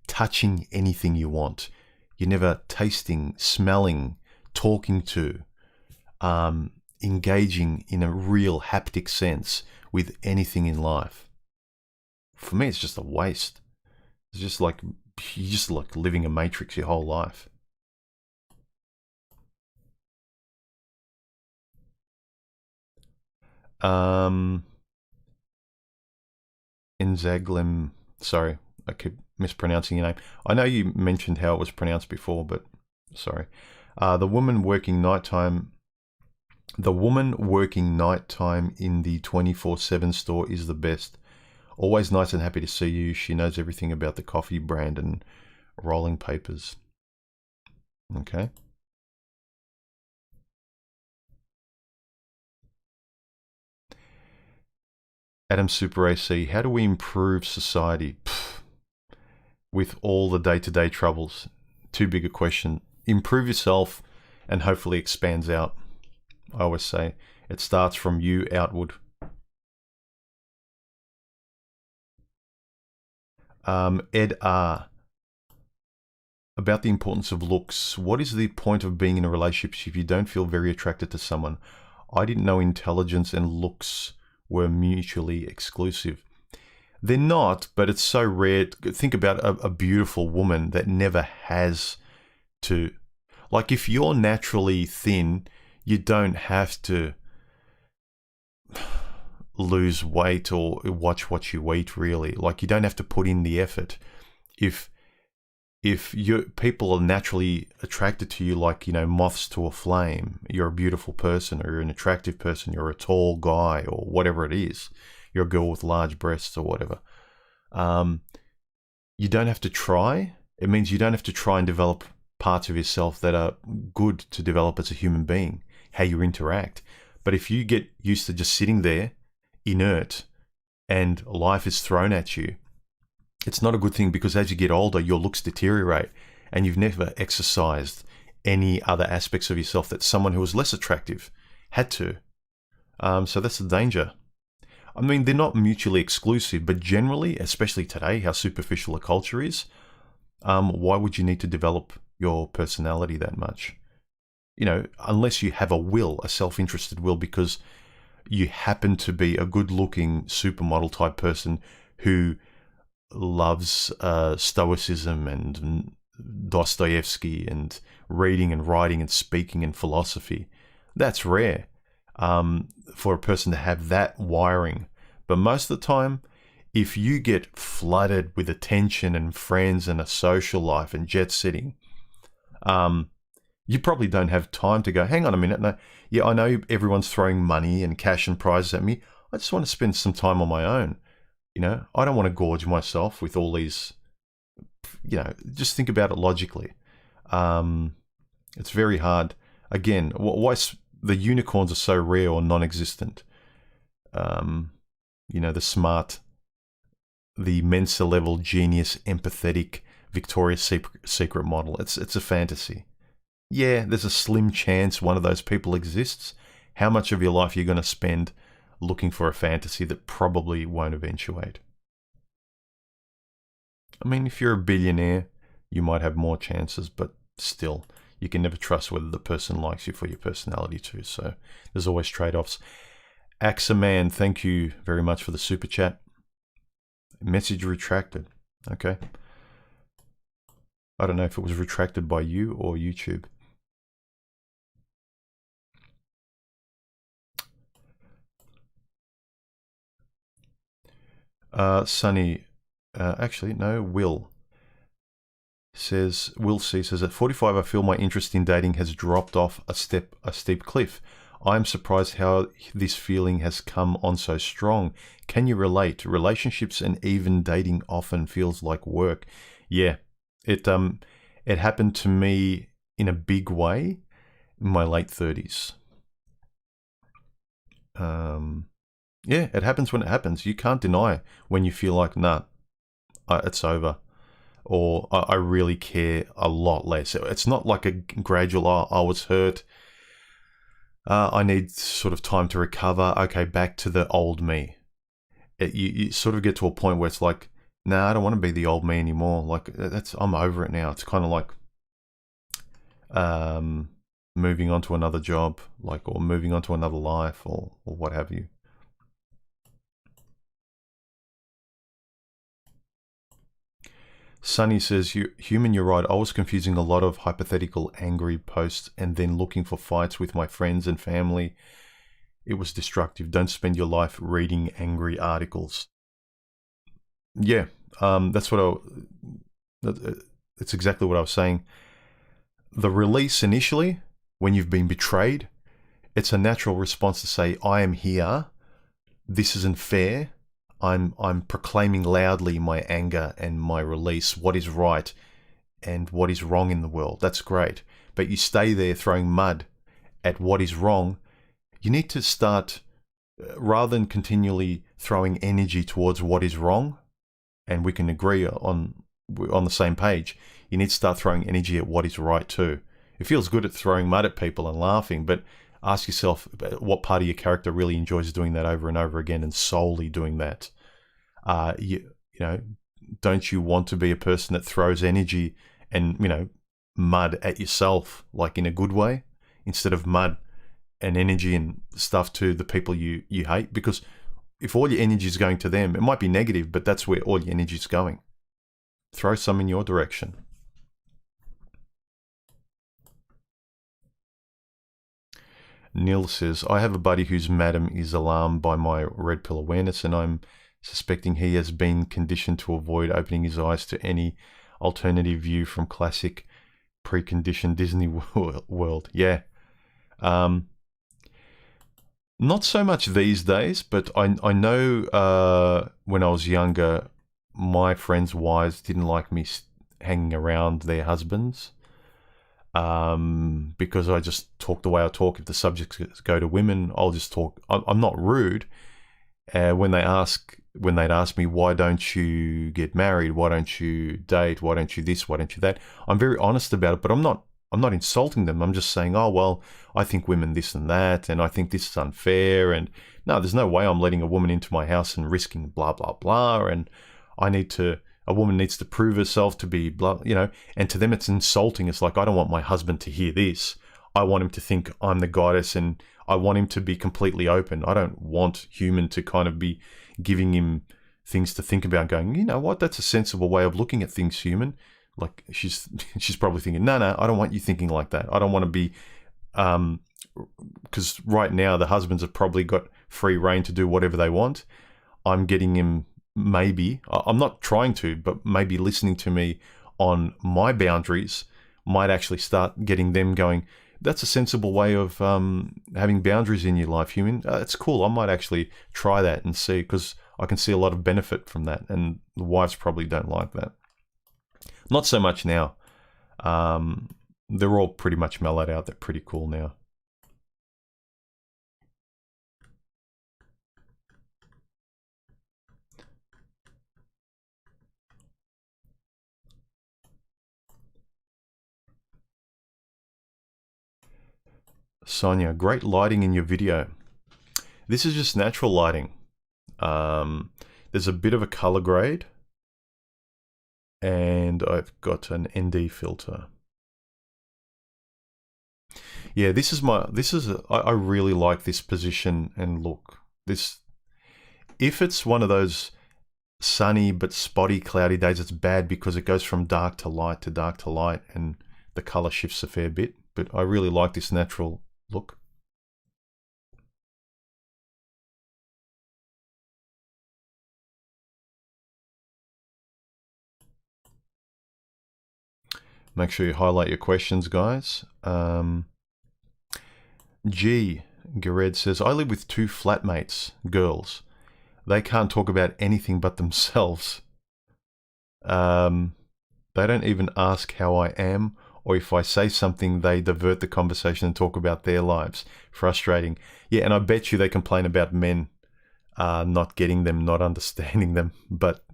[SPEAKER 1] touching anything you want. You're never tasting, smelling, talking to, engaging in a real haptic sense with anything in life. For me, it's just a waste. It's just like, you're just like living a matrix your whole life. Inzaglem, sorry, I keep mispronouncing your name. I know you mentioned how it was pronounced before, but sorry. The woman working nighttime in the 24/7 store is the best. Always nice and happy to see you. She knows everything about the coffee brand and rolling papers. Okay. Adam Super AC, how do we improve society? With all the day-to-day troubles. Too big a question. Improve yourself and hopefully expands out. I always say it starts from you outward. Ed R. About the importance of looks. What is the point of being in a relationship if you don't feel very attracted to someone? I didn't know intelligence and looks were mutually exclusive. They're not, but it's so rare. Think about a beautiful woman that never has to. Like, if you're naturally thin, you don't have to lose weight or watch what you eat, really. Like, you don't have to put in the effort. If people are naturally attracted to you, like, you know, moths to a flame, you're a beautiful person, or you're an attractive person, you're a tall guy, or whatever it is, you're a girl with large breasts or whatever, you don't have to try. It means you don't have to try and develop parts of yourself that are good to develop as a human being, how you interact. But if you get used to just sitting there inert and life is thrown at you, it's not a good thing, because as you get older, your looks deteriorate and you've never exercised any other aspects of yourself that someone who was less attractive had to. So that's the danger. I mean, they're not mutually exclusive, but generally, especially today, how superficial a culture is, why would you need to develop your personality that much? You know, unless you have a will, a self-interested will, because you happen to be a good-looking supermodel type person who loves stoicism and Dostoevsky and reading and writing and speaking and philosophy. That's rare for a person to have that wiring. But most of the time, if you get flooded with attention and friends and a social life and jet setting, You probably don't have time to go, hang on a minute. No, yeah, I know everyone's throwing money and cash and prizes at me. I just want to spend some time on my own. You know, I don't want to gorge myself with all these, you know, just think about it logically. It's very hard. Again, why the unicorns are so rare or non-existent? You know, the smart, the Mensa level genius, empathetic Victoria's Secret model. It's a fantasy. Yeah, there's a slim chance one of those people exists. How much of your life are you going to spend looking for a fantasy that probably won't eventuate? I mean, if you're a billionaire, you might have more chances, but still, you can never trust whether the person likes you for your personality too. So there's always trade-offs. Axaman, thank you very much for the super chat. Message retracted. Okay. I don't know if it was retracted by you or YouTube. Sunny, actually, no, Will C says, at 45, I feel my interest in dating has dropped off a steep cliff. I'm surprised how this feeling has come on so strong. Can you relate? Relationships and even dating often feels like work. Yeah, it happened to me in a big way in my late 30s. Yeah, it happens when it happens. You can't deny when you feel like, nah, it's over. Or I really care a lot less. It's not like a gradual, I was hurt. I need sort of time to recover. Okay, back to the old me. You sort of get to a point where it's like, nah, I don't want to be the old me anymore. Like, I'm over it now. It's kind of like moving on to another job, like, or moving on to another life, or what have you. Sunny says, human, you're right. I was confusing a lot of hypothetical angry posts and then looking for fights with my friends and family. It was destructive. Don't spend your life reading angry articles. Yeah, that's exactly what I was saying. The release initially, when you've been betrayed, it's a natural response to say, I am here. This isn't fair. I'm proclaiming loudly my anger and my release, what is right and what is wrong in the world. That's great. But you stay there throwing mud at what is wrong. You need to start, rather than continually throwing energy towards what is wrong, and we can agree on the same page, you need to start throwing energy at what is right too. It feels good at throwing mud at people and laughing, but ask yourself what part of your character really enjoys doing that over and over again and solely doing that. You know, don't you want to be a person that throws energy and, you know, mud at yourself, like in a good way, instead of mud and energy and stuff to the people you hate? Because if all your energy is going to them, it might be negative, but that's where all your energy is going. Throw some in your direction. Neil says, I have a buddy whose madam is alarmed by my red pill awareness, and I'm suspecting he has been conditioned to avoid opening his eyes to any alternative view from classic preconditioned Disney world. Yeah. Not so much these days, but I know when I was younger, my friends' wives didn't like me hanging around their husbands. Because I just talk the way I talk. If the subjects go to women, I'll just talk. I'm not rude. When they'd ask me, why don't you get married? Why don't you date? Why don't you this? Why don't you that? I'm very honest about it, but I'm not insulting them. I'm just saying, oh, well, I think women this and that, and I think this is unfair. And no, there's no way I'm letting a woman into my house and risking blah, blah, blah. And a woman needs to prove herself to be blah, you know, and to them it's insulting. It's like, I don't want my husband to hear this. I want him to think I'm the goddess, and I want him to be completely open. I don't want human to kind of be giving him things to think about, going, you know what, that's a sensible way of looking at things, human. Like, she's probably thinking, no, I don't want you thinking like that. I don't want to be, because right now the husbands have probably got free reign to do whatever they want. I'm getting him, maybe, I'm not trying to, but maybe listening to me on my boundaries might actually start getting them going, that's a sensible way of having boundaries in your life, human. It's cool. I might actually try that and see, because I can see a lot of benefit from that. And the wives probably don't like that. Not so much now. They're all pretty much mellowed out. They're pretty cool now. Sonia, great lighting in your video. This is just natural lighting. There's a bit of a color grade, and I've got an ND filter. Yeah, I really like this position and look. If it's one of those sunny but spotty cloudy days, it's bad because it goes from dark to light to dark to light, and the color shifts a fair bit. But I really like this natural look. Make sure you highlight your questions, guys. G. Gared says, I live with 2 flatmates, girls. They can't talk about anything but themselves. They don't even ask how I am, or if I say something, they divert the conversation and talk about their lives. Frustrating. Yeah, and I bet you they complain about men not getting them, not understanding them, but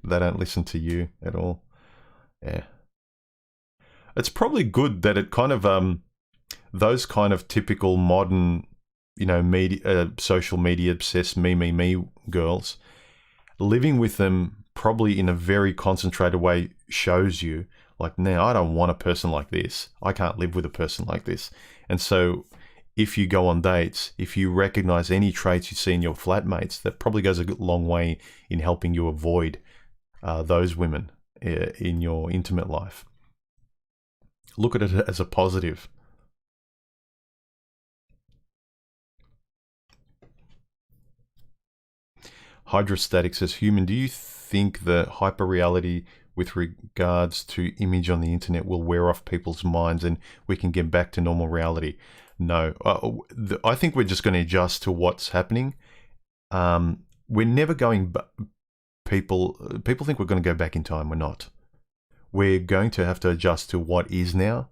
[SPEAKER 1] they don't listen to you at all. Yeah. It's probably good that it kind of, those kind of typical modern, media, social media obsessed me girls, living with them probably in a very concentrated way shows you, like, now I don't want a person like this. I can't live with a person like this. And so if you go on dates, if you recognize any traits you see in your flatmates, that probably goes a long way in helping you avoid those women in your intimate life. Look at it as a positive. Hydrostatic says, Human, do you think the hyperreality with regards to image on the internet will wear off people's minds and we can get back to normal reality? No. I think we're just going to adjust to what's happening. We're never going... People think we're going to go back in time. We're not. We're going to have to adjust to what is now.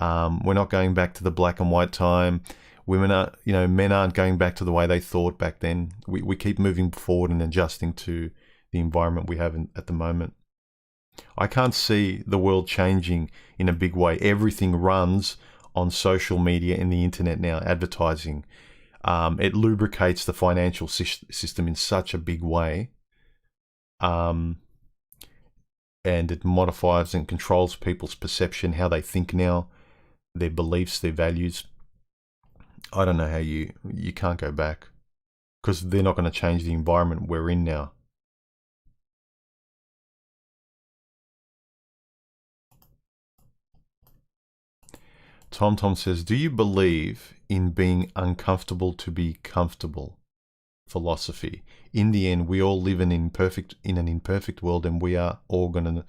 [SPEAKER 1] We're not going back to the black and white time. Women are, men aren't going back to the way they thought back then. We keep moving forward and adjusting to the environment we have at the moment. I can't see the world changing in a big way. Everything runs on social media and the internet now, advertising. It lubricates the financial system in such a big way. And it modifies and controls people's perception, how they think now, their beliefs, their values. I don't know how you can't go back, because they're not going to change the environment we're in now. Tom says, do you believe in being uncomfortable to be comfortable? Philosophy. In the end, we all live in an imperfect world, and we are all going to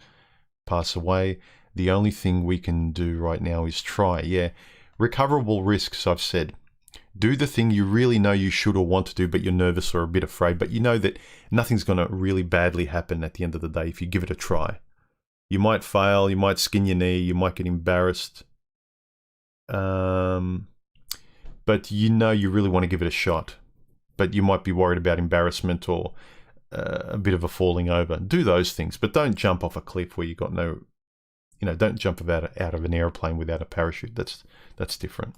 [SPEAKER 1] pass away. The only thing we can do right now is try. Yeah. Recoverable risks, I've said. Do the thing you really know you should or want to do, but you're nervous or a bit afraid, but you know that nothing's going to really badly happen at the end of the day if you give it a try. You might fail, you might skin your knee, you might get embarrassed. But you really want to give it a shot. But you might be worried about embarrassment or a bit of a falling over. Do those things, but don't jump off a cliff where you got no, don't jump out of an airplane without a parachute. That's different.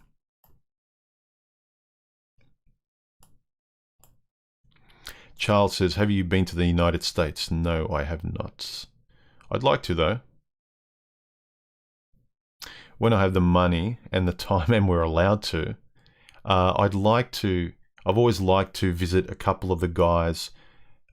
[SPEAKER 1] Charles says, have you been to the United States? No, I have not. I'd like to, though. When I have the money and the time and we're allowed to, I've always liked to visit a couple of the guys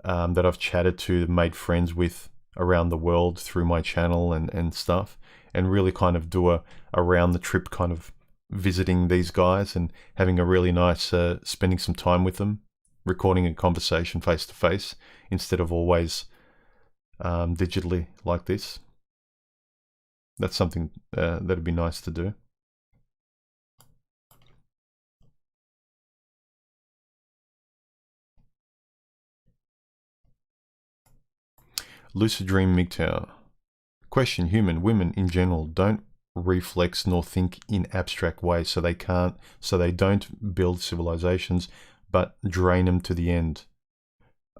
[SPEAKER 1] that I've chatted to, made friends with around the world through my channel and stuff, and really kind of do a around the trip kind of visiting these guys and having a really nice, spending some time with them, recording a conversation face to face instead of always digitally like this. That's something that'd be nice to do. Lucid Dream MGTOW. Question: human women in general don't reflex nor think in abstract ways, so they don't build civilizations, but drain them to the end.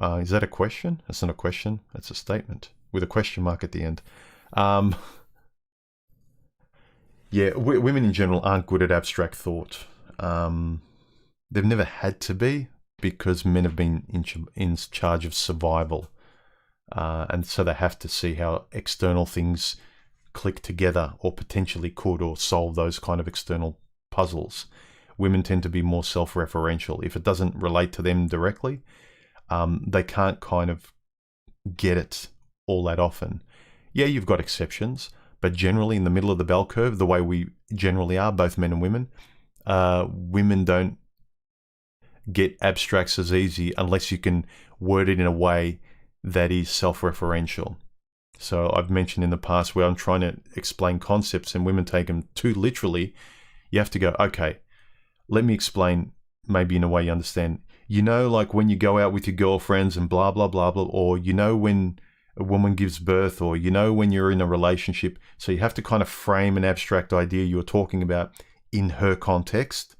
[SPEAKER 1] Is that a question? That's not a question. That's a statement with a question mark at the end. Yeah, women in general aren't good at abstract thought. They've never had to be, because men have been in charge of survival. And so they have to see how external things click together, or potentially could, or solve those kind of external puzzles. Women tend to be more self-referential. If it doesn't relate to them directly, they can't kind of get it all that often. Yeah, you've got exceptions, but generally in the middle of the bell curve, the way we generally are, both men and women, women don't get abstracts as easy unless you can word it in a way that is self-referential. So I've mentioned in the past where I'm trying to explain concepts and women take them too literally. You have to go, okay, let me explain maybe in a way you understand. You know, like when you go out with your girlfriends and blah, blah, blah, blah, or you know when a woman gives birth, or you know when you're in a relationship. So you have to kind of frame an abstract idea you're talking about in her context.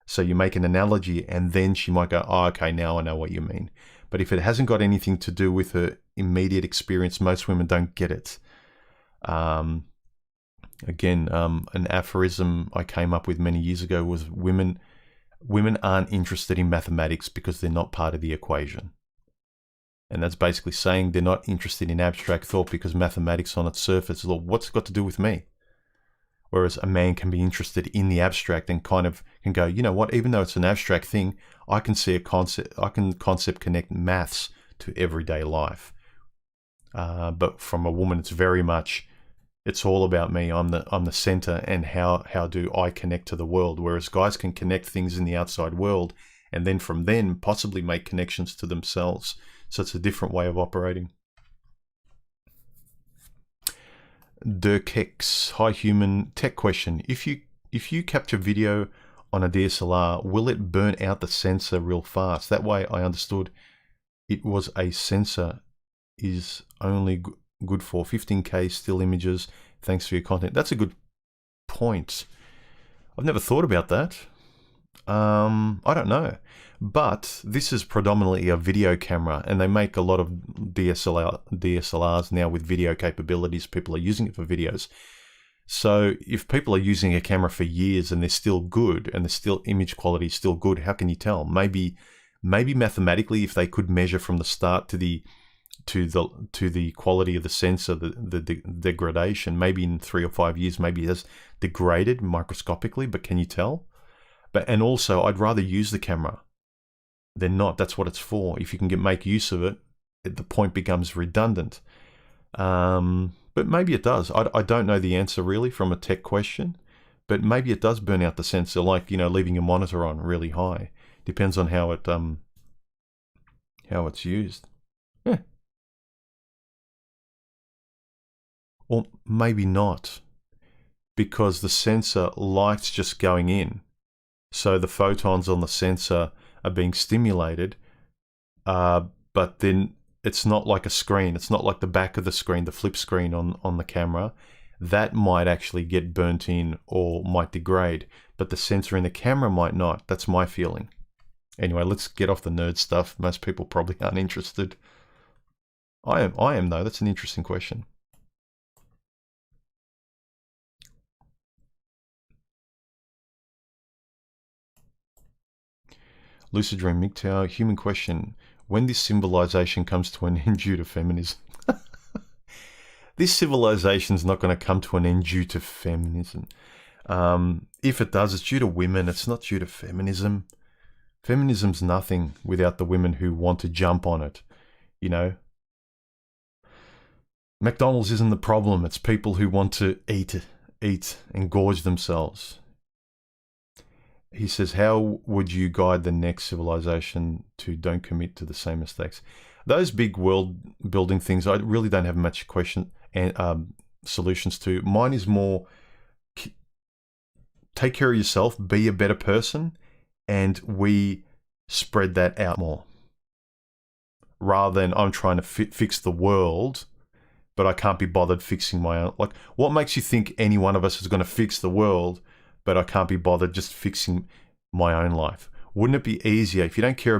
[SPEAKER 1] So you make an analogy and then she might go, oh, okay, now I know what you mean. But if it hasn't got anything to do with her immediate experience, most women don't get it. Again, an aphorism I came up with many years ago was women aren't interested in mathematics because they're not part of the equation. And that's basically saying they're not interested in abstract thought because mathematics on its surface is, well, what's it got to do with me? Whereas a man can be interested in the abstract and kind of can go, you know what, even though it's an abstract thing, I can see a concept, I can concept connect maths to everyday life. But from a woman, it's very much, it's all about me. I'm the center, and how do I connect to the world? Whereas guys can connect things in the outside world, and then from then possibly make connections to themselves. So it's a different way of operating. Dirkex, hi human, tech question. If you capture video on a DSLR, will it burn out the sensor real fast? That way I understood it was a sensor is only good for 15K still images. Thanks for your content. That's a good point. I've never thought about that. I don't know. But this is predominantly a video camera, and they make a lot of DSLRs now with video capabilities. People are using it for videos. So if people are using a camera for years and they're still good, and the still image quality is still good, how can you tell? Maybe mathematically, if they could measure from the start to the quality of the sensor, the degradation, maybe in 3 or 5 years, maybe it has degraded microscopically, but can you tell? And also, I'd rather use the camera than not. That's what it's for. If you can make use of it, the point becomes redundant. But maybe it does. I don't know the answer really from a tech question, but maybe it does burn out the sensor, like, you know, leaving your monitor on really high. Depends on how it's used. Yeah. Or maybe not, because the sensor likes just going in. So the photons on the sensor are being stimulated, but then it's not like a screen. It's not like the back of the screen, the flip screen on the camera. That might actually get burnt in or might degrade, but the sensor in the camera might not. That's my feeling. Anyway, let's get off the nerd stuff. Most people probably aren't interested. I am though. That's an interesting question. Lucid Dream MGTOW, human question. When this civilization comes to an end due to feminism? This civilization's not going to come to an end due to feminism. If it does, it's due to women. It's not due to feminism. Feminism's nothing without the women who want to jump on it. You know, McDonald's isn't the problem. It's people who want to eat and gorge themselves. He says, how would you guide the next civilization to don't commit to the same mistakes? Those big world building things, I really don't have much question and solutions to. Mine is more take care of yourself, be a better person, and we spread that out more. Rather than I'm trying to fix the world, but I can't be bothered fixing my own. Like, what makes you think any one of us is going to fix the world, but I can't be bothered just fixing my own life? Wouldn't it be easier if you don't care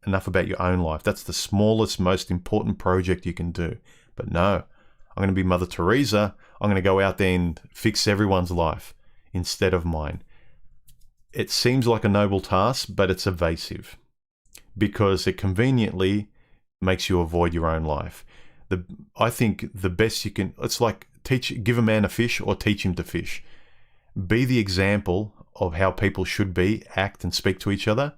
[SPEAKER 1] enough about your own life? That's the smallest, most important project you can do. But no, I'm going to be Mother Teresa. I'm going to go out there and fix everyone's life instead of mine. It seems like a noble task, but it's evasive because it conveniently makes you avoid your own life. I think the best you can, it's like give a man a fish or teach him to fish. Be the example of how people should be, act and speak to each other.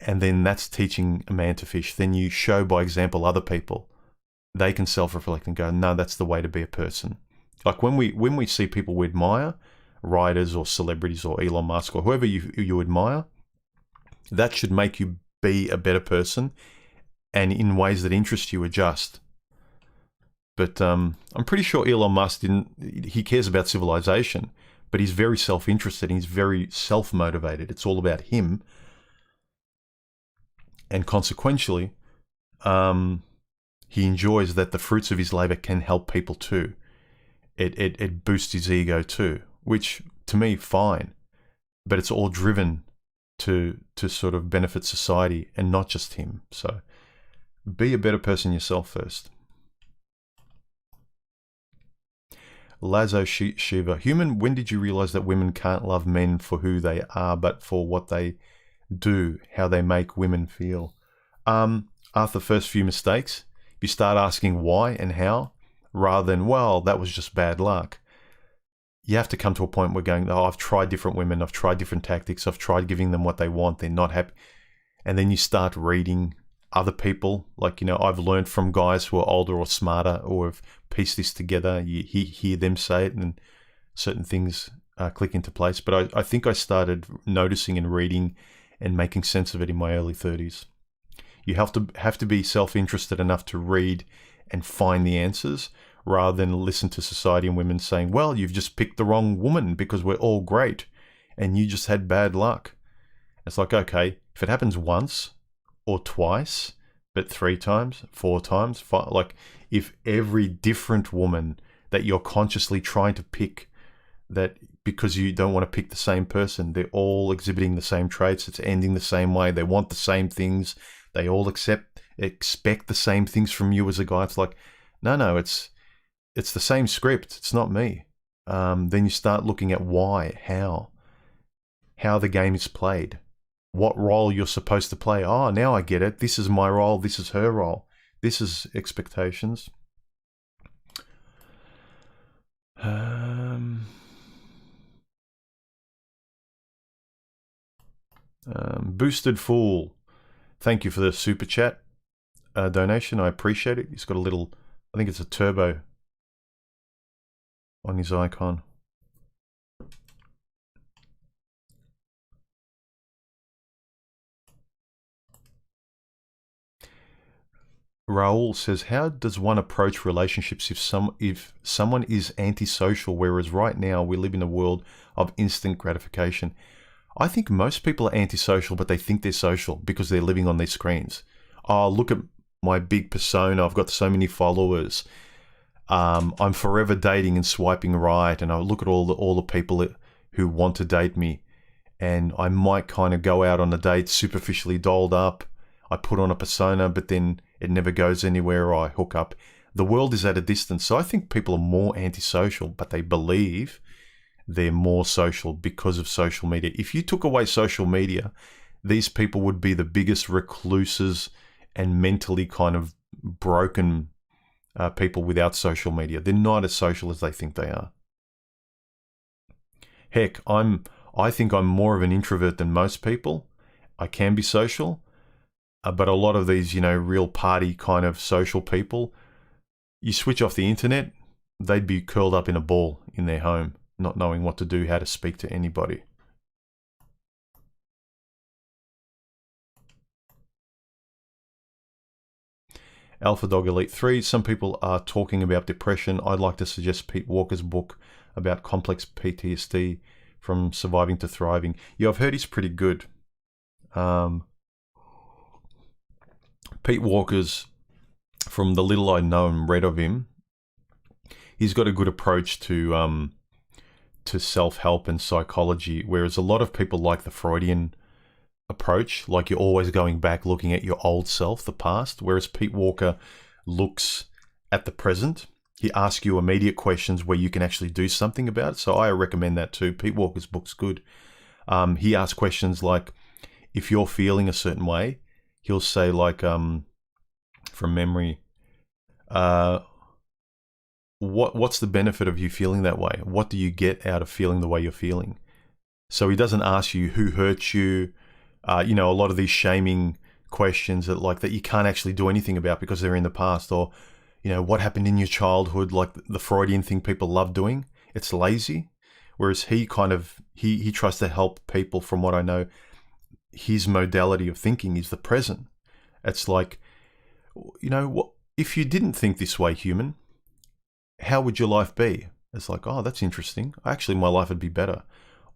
[SPEAKER 1] And then that's teaching a man to fish. Then you show by example other people. They can self-reflect and go, no, that's the way to be a person. Like when we see people we admire, writers or celebrities or Elon Musk or whoever you admire, that should make you be a better person and in ways that interest you, adjust. But I'm pretty sure Elon Musk he cares about civilization, but he's very self-interested. He's very self-motivated. It's all about him. And consequentially, he enjoys that the fruits of his labor can help people too. It boosts his ego too, which to me, fine. But it's all driven to sort of benefit society and not just him. So be a better person yourself first. Lazo Shiva. Human, when did you realize that women can't love men for who they are, but for what they do, how they make women feel? After the first few mistakes, you start asking why and how, rather than, well, that was just bad luck. You have to come to a point where going, oh, I've tried different women, I've tried different tactics, I've tried giving them what they want, they're not happy. And then you start reading other people. Like, I've learned from guys who are older or smarter or have pieced this together. You hear them say it and certain things click into place. But I think I started noticing and reading and making sense of it in my early 30s. You have to be self-interested enough to read and find the answers rather than listen to society and women saying, well, you've just picked the wrong woman because we're all great and you just had bad luck. It's like, okay, if it happens once or twice, but 3 times, 4 times, 5, like if every different woman that you're consciously trying to pick, that because you don't want to pick the same person, they're all exhibiting the same traits, it's ending the same way, they want the same things, they all expect the same things from you as a guy. It's like, no, it's the same script. It's not me. Then you start looking at why, how the game is played, what role you're supposed to play. Oh, now I get it. This is my role. This is her role. This is expectations. Boosted Fool. Thank you for the super chat donation. I appreciate it. He's got a little, I think it's a turbo on his icon. Raul says, how does one approach relationships if someone is antisocial, whereas right now we live in a world of instant gratification? I think most people are antisocial, but they think they're social because they're living on their screens. Oh, look at my big persona. I've got so many followers. I'm forever dating and swiping right. And I look at all the people who want to date me. And I might kind of go out on a date superficially dolled up. I put on a persona, but then it never goes anywhere or I hook up. The world is at a distance. So I think people are more antisocial, but they believe they're more social because of social media. If you took away social media, these people would be the biggest recluses and mentally kind of broken people without social media. They're not as social as they think they are. Heck, I think I'm more of an introvert than most people. I can be social, but a lot of these, real party kind of social people, you switch off the internet, they'd be curled up in a ball in their home, not knowing what to do, how to speak to anybody. Alpha Dog Elite 3. Some people are talking about depression. I'd like to suggest Pete Walker's book about complex PTSD from surviving to thriving. Yeah, I've heard he's pretty good. Pete Walker's, from the little I know and read of him, he's got a good approach to self-help and psychology, whereas a lot of people like the Freudian approach, like you're always going back looking at your old self, the past, whereas Pete Walker looks at the present. He asks you immediate questions where you can actually do something about it. So I recommend that too. Pete Walker's book's good. He asks questions like, if you're feeling a certain way, he'll say like, from memory, what's the benefit of you feeling that way? What do you get out of feeling the way you're feeling? So he doesn't ask you who hurt you, a lot of these shaming questions that you can't actually do anything about because they're in the past, or, what happened in your childhood, like the Freudian thing people love doing. It's lazy. Whereas he he tries to help people, from what I know. His modality of thinking is the present. It's like, if you didn't think this way, human, how would your life be? It's like, oh, that's interesting. Actually, my life would be better.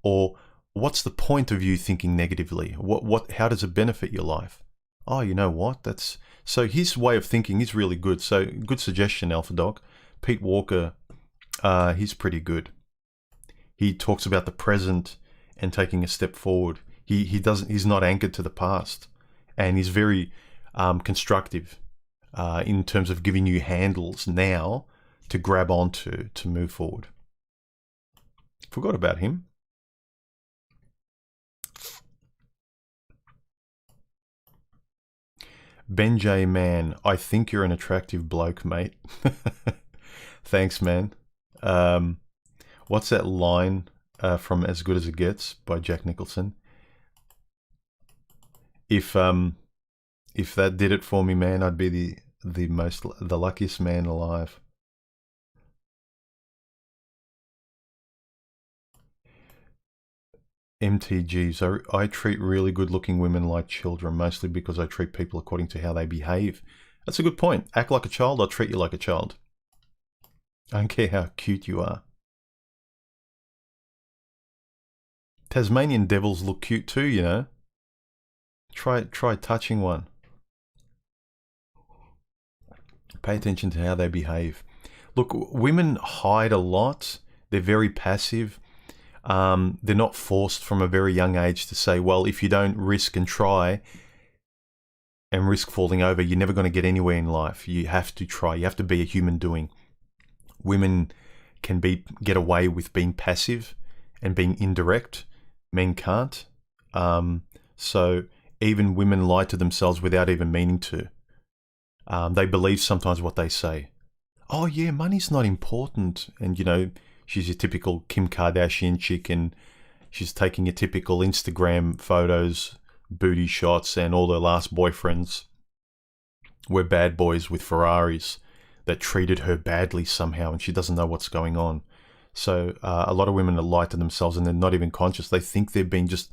[SPEAKER 1] Or, what's the point of you thinking negatively? How does it benefit your life? Oh, you know what? So his way of thinking is really good. So good suggestion, Alpha Dog. Pete Walker, he's pretty good. He talks about the present and taking a step forward. He's not anchored to the past, and he's very constructive in terms of giving you handles now to grab onto to move forward. Forgot about him. Ben J. Man, I think you're an attractive bloke, mate. Thanks, man. What's that line from As Good As It Gets by Jack Nicholson? If that did it for me, man, I'd be the luckiest man alive. MTGs. I treat really good-looking women like children, mostly because I treat people according to how they behave. That's a good point. Act like a child, I'll treat you like a child. I don't care how cute you are. Tasmanian devils look cute too, Try touching one. Pay attention to how they behave. Look, women hide a lot. They're very passive. They're not forced from a very young age to say, well, if you don't risk and try and risk falling over, you're never going to get anywhere in life. You have to try. You have to be a human doing. Women can get away with being passive and being indirect. Men can't. So even women lie to themselves without even meaning to. They believe sometimes what they say. Oh yeah, money's not important. And she's your typical Kim Kardashian chick, and she's taking your typical Instagram photos, booty shots, and all her last boyfriends were bad boys with Ferraris that treated her badly somehow, and she doesn't know what's going on. So a lot of women lie to themselves, and they're not even conscious. They think they're being just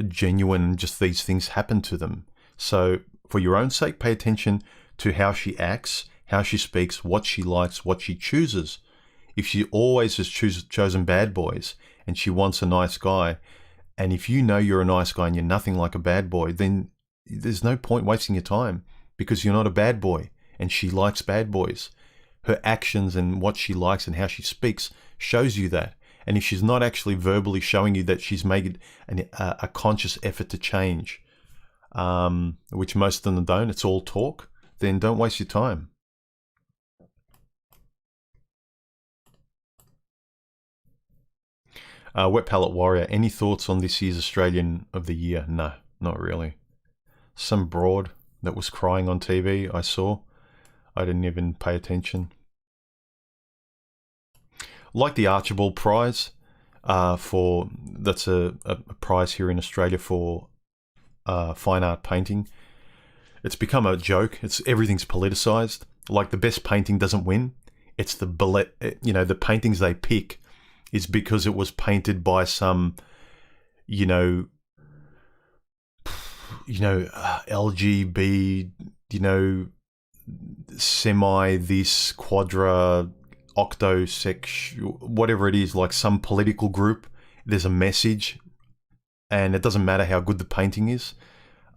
[SPEAKER 1] genuine, just these things happen to them. So for your own sake, pay attention to how she acts, how she speaks, what she likes, what she chooses. If she always has chosen bad boys and she wants a nice guy, and if you know you're a nice guy and you're nothing like a bad boy, then there's no point wasting your time, because you're not a bad boy and she likes bad boys. Her actions and what she likes and how she speaks shows you that. And if she's not actually verbally showing you that she's made a conscious effort to change, which most of them don't, it's all talk, then don't waste your time. Wet Palette Warrior, any thoughts on this year's Australian of the Year? No, not really. Some broad that was crying on TV, I saw. I didn't even pay attention. Like the Archibald Prize, that's a prize here in Australia for fine art painting. It's become a joke. Everything's politicized. Like the best painting doesn't win. It's the paintings they pick is because it was painted by some, LGB, semi this quadra octo sex, whatever it is, like some political group. There's a message, and it doesn't matter how good the painting is.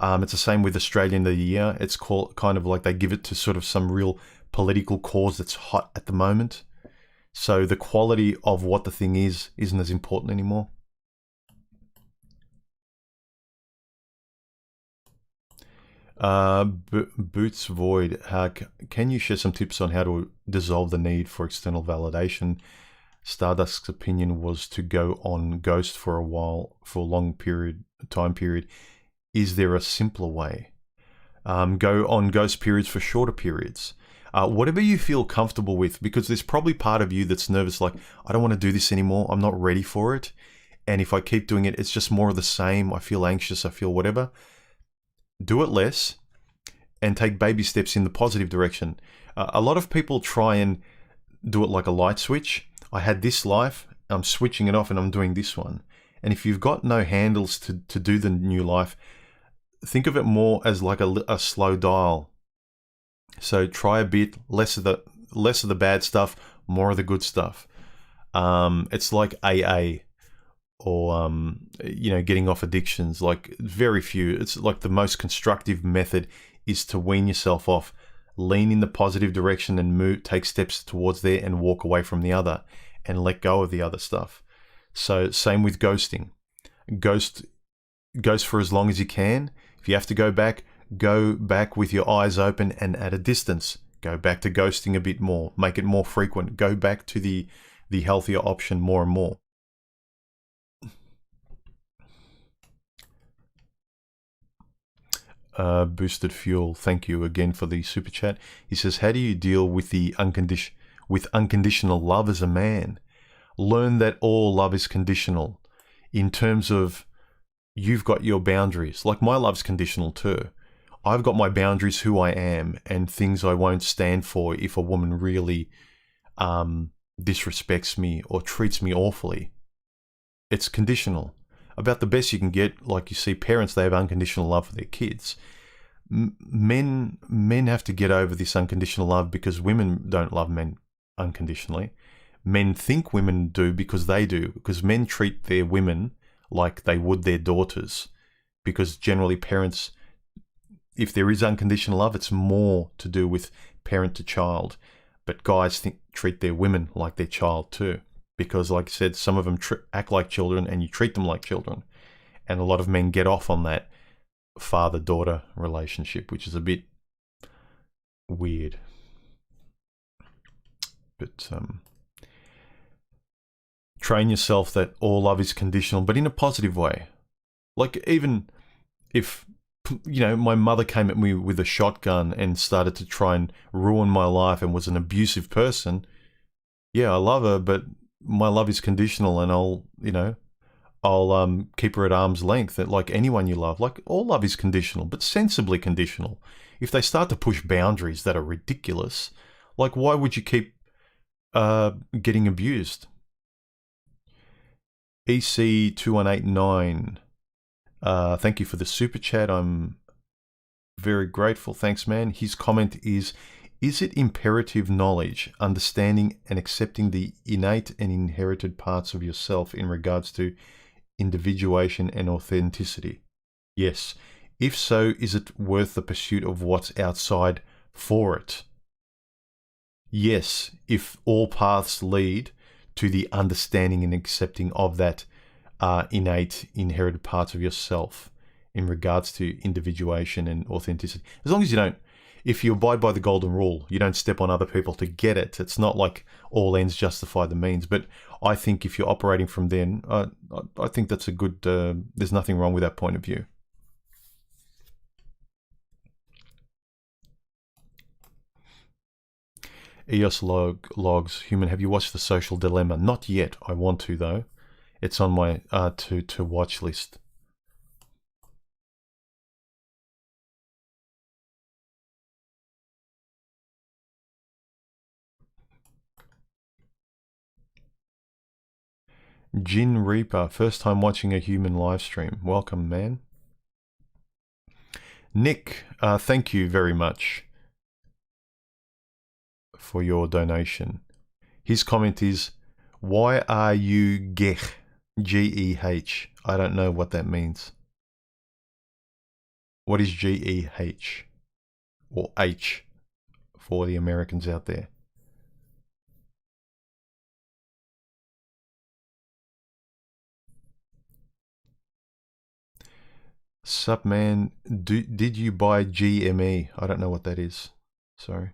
[SPEAKER 1] It's the same with Australian of the Year. It's kind of like they give it to sort of some real political cause that's hot at the moment. So the quality of what the thing is isn't as important anymore. Boots Void, can you share some tips on how to dissolve the need for external validation? Stardust's opinion was to go on Ghost for a while, for a long time period. Is there a simpler way? Go on Ghost periods for shorter periods. Whatever you feel comfortable with, because there's probably part of you that's nervous, like, I don't want to do this anymore, I'm not ready for it. And if I keep doing it, it's just more of the same. I feel anxious, I feel whatever. Do it less and take baby steps in the positive direction. A lot of people try and do it like a light switch. I had this life, I'm switching it off and I'm doing this one. And if you've got no handles to do the new life, think of it more as like a slow dial. So try a bit, less of the bad stuff, more of the good stuff. It's like AA. Or getting off addictions. Like, very few. It's like the most constructive method is to wean yourself off, lean in the positive direction and take steps towards there and walk away from the other and let go of the other stuff. So same with ghosting. Ghost for as long as you can. If you have to go back with your eyes open and at a distance. Go back to ghosting a bit more, make it more frequent, go back to the healthier option more and more. Boosted Fuel, thank you again for the super chat. He says, how do you deal with unconditional love as a man? Learn that all love is conditional. In terms of, you've got your boundaries. Like, my love's conditional too. I've got my boundaries, who I am, and things I won't stand for if a woman really disrespects me or treats me awfully. It's conditional. About the best you can get. Like, you see parents, they have unconditional love for their kids. Men have to get over this unconditional love because women don't love men unconditionally. Men think women do because they do, because men treat their women like they would their daughters. Because generally parents, if there is unconditional love, it's more to do with parent to child. But guys treat their women like their child too. Because, like I said, some of them act like children and you treat them like children. And a lot of men get off on that father-daughter relationship, which is a bit weird. But train yourself that all love is conditional, but in a positive way. Like, even if, my mother came at me with a shotgun and started to try and ruin my life and was an abusive person, yeah, I love her, but my love is conditional, and I'll keep her at arm's length. Like anyone you love, like, all love is conditional, but sensibly conditional. If they start to push boundaries that are ridiculous, like, why would you keep getting abused? EC2189, thank you for the super chat. I'm very grateful. Thanks, man. His comment is it imperative knowledge, understanding and accepting the innate and inherited parts of yourself in regards to individuation and authenticity? Yes. If so, is it worth the pursuit of what's outside for it? Yes, if all paths lead to the understanding and accepting of that innate, inherited parts of yourself in regards to individuation and authenticity. As long as you don't, if you abide by the golden rule, you don't step on other people to get it. It's not like all ends justify the means. But I think if you're operating from then, I think that's a good, there's nothing wrong with that point of view. EOS logs, human, have you watched The Social Dilemma? Not yet. I want to, though. It's on my to watch list. Jin Reaper, first time watching a human live stream. Welcome, man. Nick, thank you very much. for your donation. His comment is, why are you geh? G-E-H. I don't know what that means. What is G-E-H? Or H for the Americans out there? Sup, man? Did you buy GME? I don't know what that is. Sorry.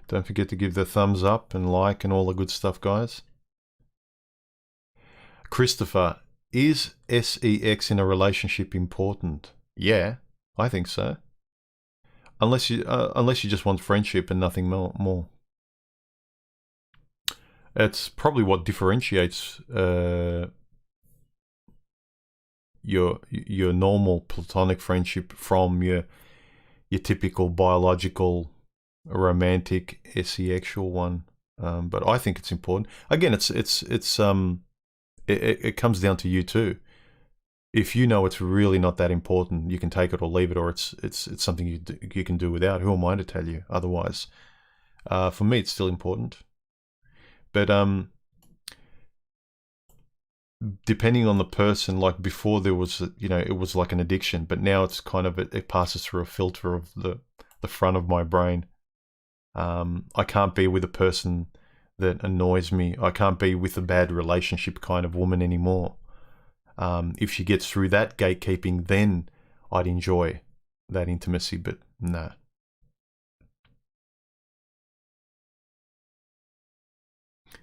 [SPEAKER 1] Don't forget to give the thumbs up and like and all the good stuff, guys. Christopher, is sex in a relationship important? Yeah, I think so. Unless you just want friendship and nothing more. It's probably what differentiates your normal platonic friendship from your typical biological romantic sexual one. But I think it's important. Again, it comes down to you too. If you know it's really not that important, you can take it or leave it, or it's something you can do without. Who am I to tell you otherwise? For me, it's still important. But depending on the person, like before there was, it was like an addiction, but now it's kind of, it passes through a filter of the front of my brain. I can't be with a person that annoys me. I can't be with a bad relationship kind of woman anymore. If she gets through that gatekeeping, then I'd enjoy that intimacy, but nah.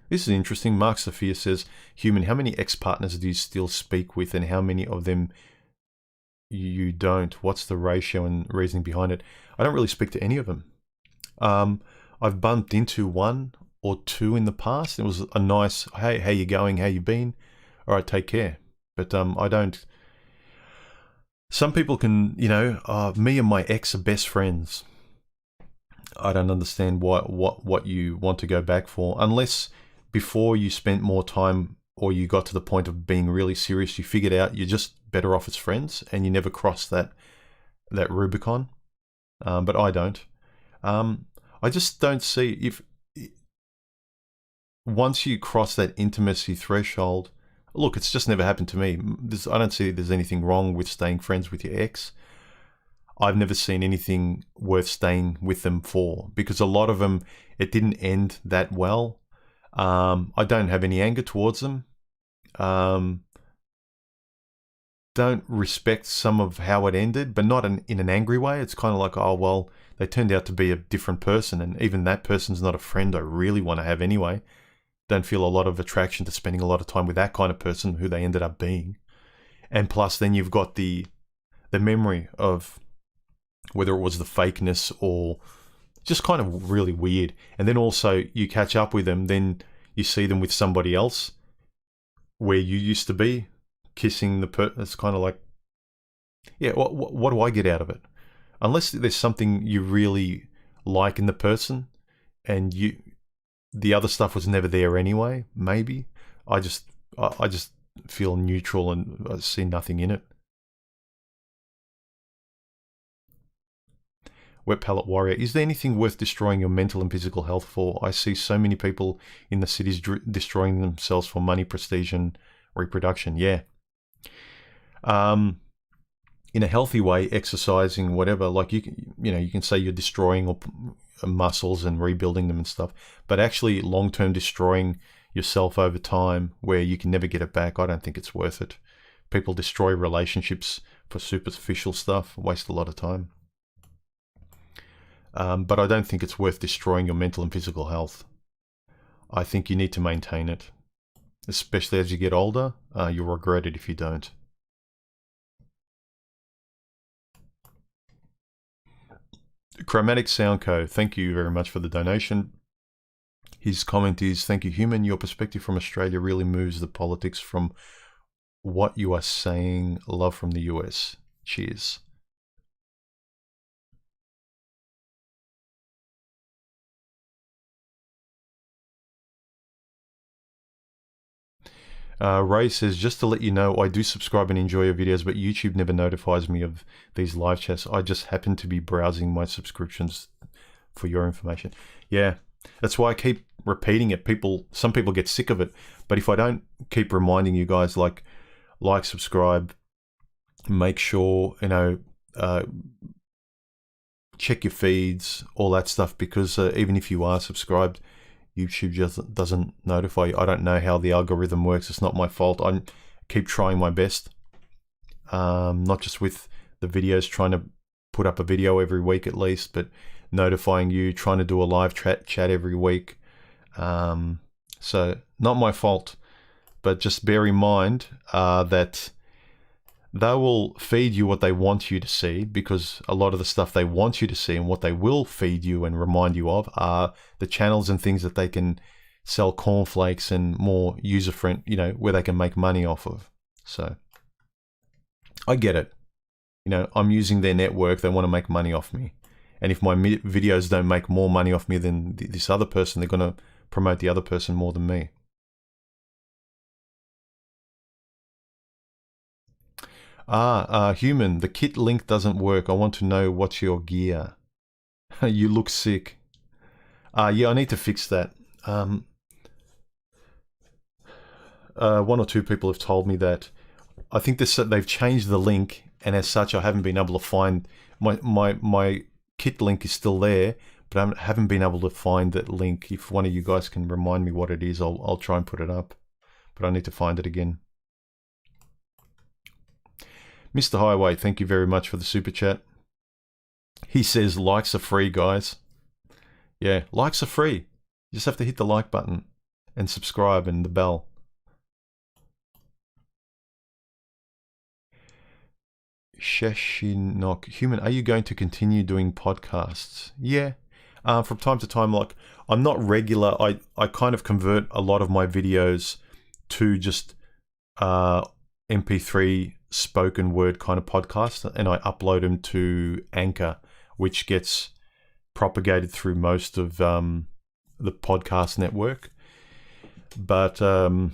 [SPEAKER 1] This is interesting. Mark Sophia says, Human, how many ex-partners do you still speak with, and how many of them you don't? What's the ratio and reasoning behind it? I don't really speak to any of them. I've bumped into one or two in the past. It was a nice, hey, how you going? How you been? All right, take care. But I don't. Some people can, me and my ex are best friends. I don't understand what you want to go back for, unless before you spent more time or you got to the point of being really serious, you figured out you're just better off as friends and you never crossed that Rubicon. But I don't. I just don't see if once you cross that intimacy threshold, look, it's just never happened to me. I don't see there's anything wrong with staying friends with your ex. I've never seen anything worth staying with them for, because a lot of them, it didn't end that well. I don't have any anger towards them. Don't respect some of how it ended, but not in an angry way. It's kind of like, oh, well, they turned out to be a different person, and even that person's not a friend I really want to have anyway. Don't feel a lot of attraction to spending a lot of time with that kind of person who they ended up being. And plus, then you've got the memory of whether it was the fakeness or just kind of really weird. And then also you catch up with them, then you see them with somebody else where you used to be kissing the person. It's kind of like, yeah, what do I get out of it? Unless there's something you really like in the person and the other stuff was never there anyway, maybe. I just feel neutral and I see nothing in it. Wet Palette Warrior, is there anything worth destroying your mental and physical health for? I see so many people in the cities destroying themselves for money, prestige, and reproduction. Yeah. In a healthy way, exercising, whatever, like you can say you're destroying muscles and rebuilding them and stuff, but actually long-term destroying yourself over time where you can never get it back, I don't think it's worth it. People destroy relationships for superficial stuff, waste a lot of time. But I don't think it's worth destroying your mental and physical health. I think you need to maintain it. Especially as you get older, you'll regret it if you don't. Chromatic Soundco, thank you very much for the donation. His comment is, thank you, Human. Your perspective from Australia really moves the politics from what you are saying. Love from the US. Cheers. Ray says, just to let you know, I do subscribe and enjoy your videos, but YouTube never notifies me of these live chats. I just happen to be browsing my subscriptions for your information. Yeah, that's why I keep repeating it. Some people get sick of it, but if I don't keep reminding you guys, like, subscribe, make sure, check your feeds, all that stuff, because even if you are subscribed, YouTube just doesn't notify you. I don't know how the algorithm works. It's not my fault. I keep trying my best, not just with the videos, trying to put up a video every week at least, but notifying you, trying to do a live chat every week. So not my fault, but just bear in mind that they will feed you what they want you to see, because a lot of the stuff they want you to see and what they will feed you and remind you of are the channels and things that they can sell cornflakes and more user-friendly, where they can make money off of. So I get it. I'm using their network. They want to make money off me. And if my videos don't make more money off me than this other person, they're going to promote the other person more than me. Human, the kit link doesn't work. I want to know what's your gear. You look sick. Yeah, I need to fix that. One or two people have told me that. I think they've changed the link, and as such, I haven't been able to find my kit link is still there, but I haven't been able to find that link. If one of you guys can remind me what it is, I'll try and put it up, but I need to find it again. Mr. Highway, thank you very much for the super chat. He says likes are free, guys. Yeah, likes are free. You just have to hit the like button and subscribe and the bell. Sheshinok, human, are you going to continue doing podcasts? Yeah, from time to time. Like, I'm not regular. I kind of convert a lot of my videos to just MP3 spoken word kind of podcast, and I upload them to Anchor, which gets propagated through most of the podcast network. But it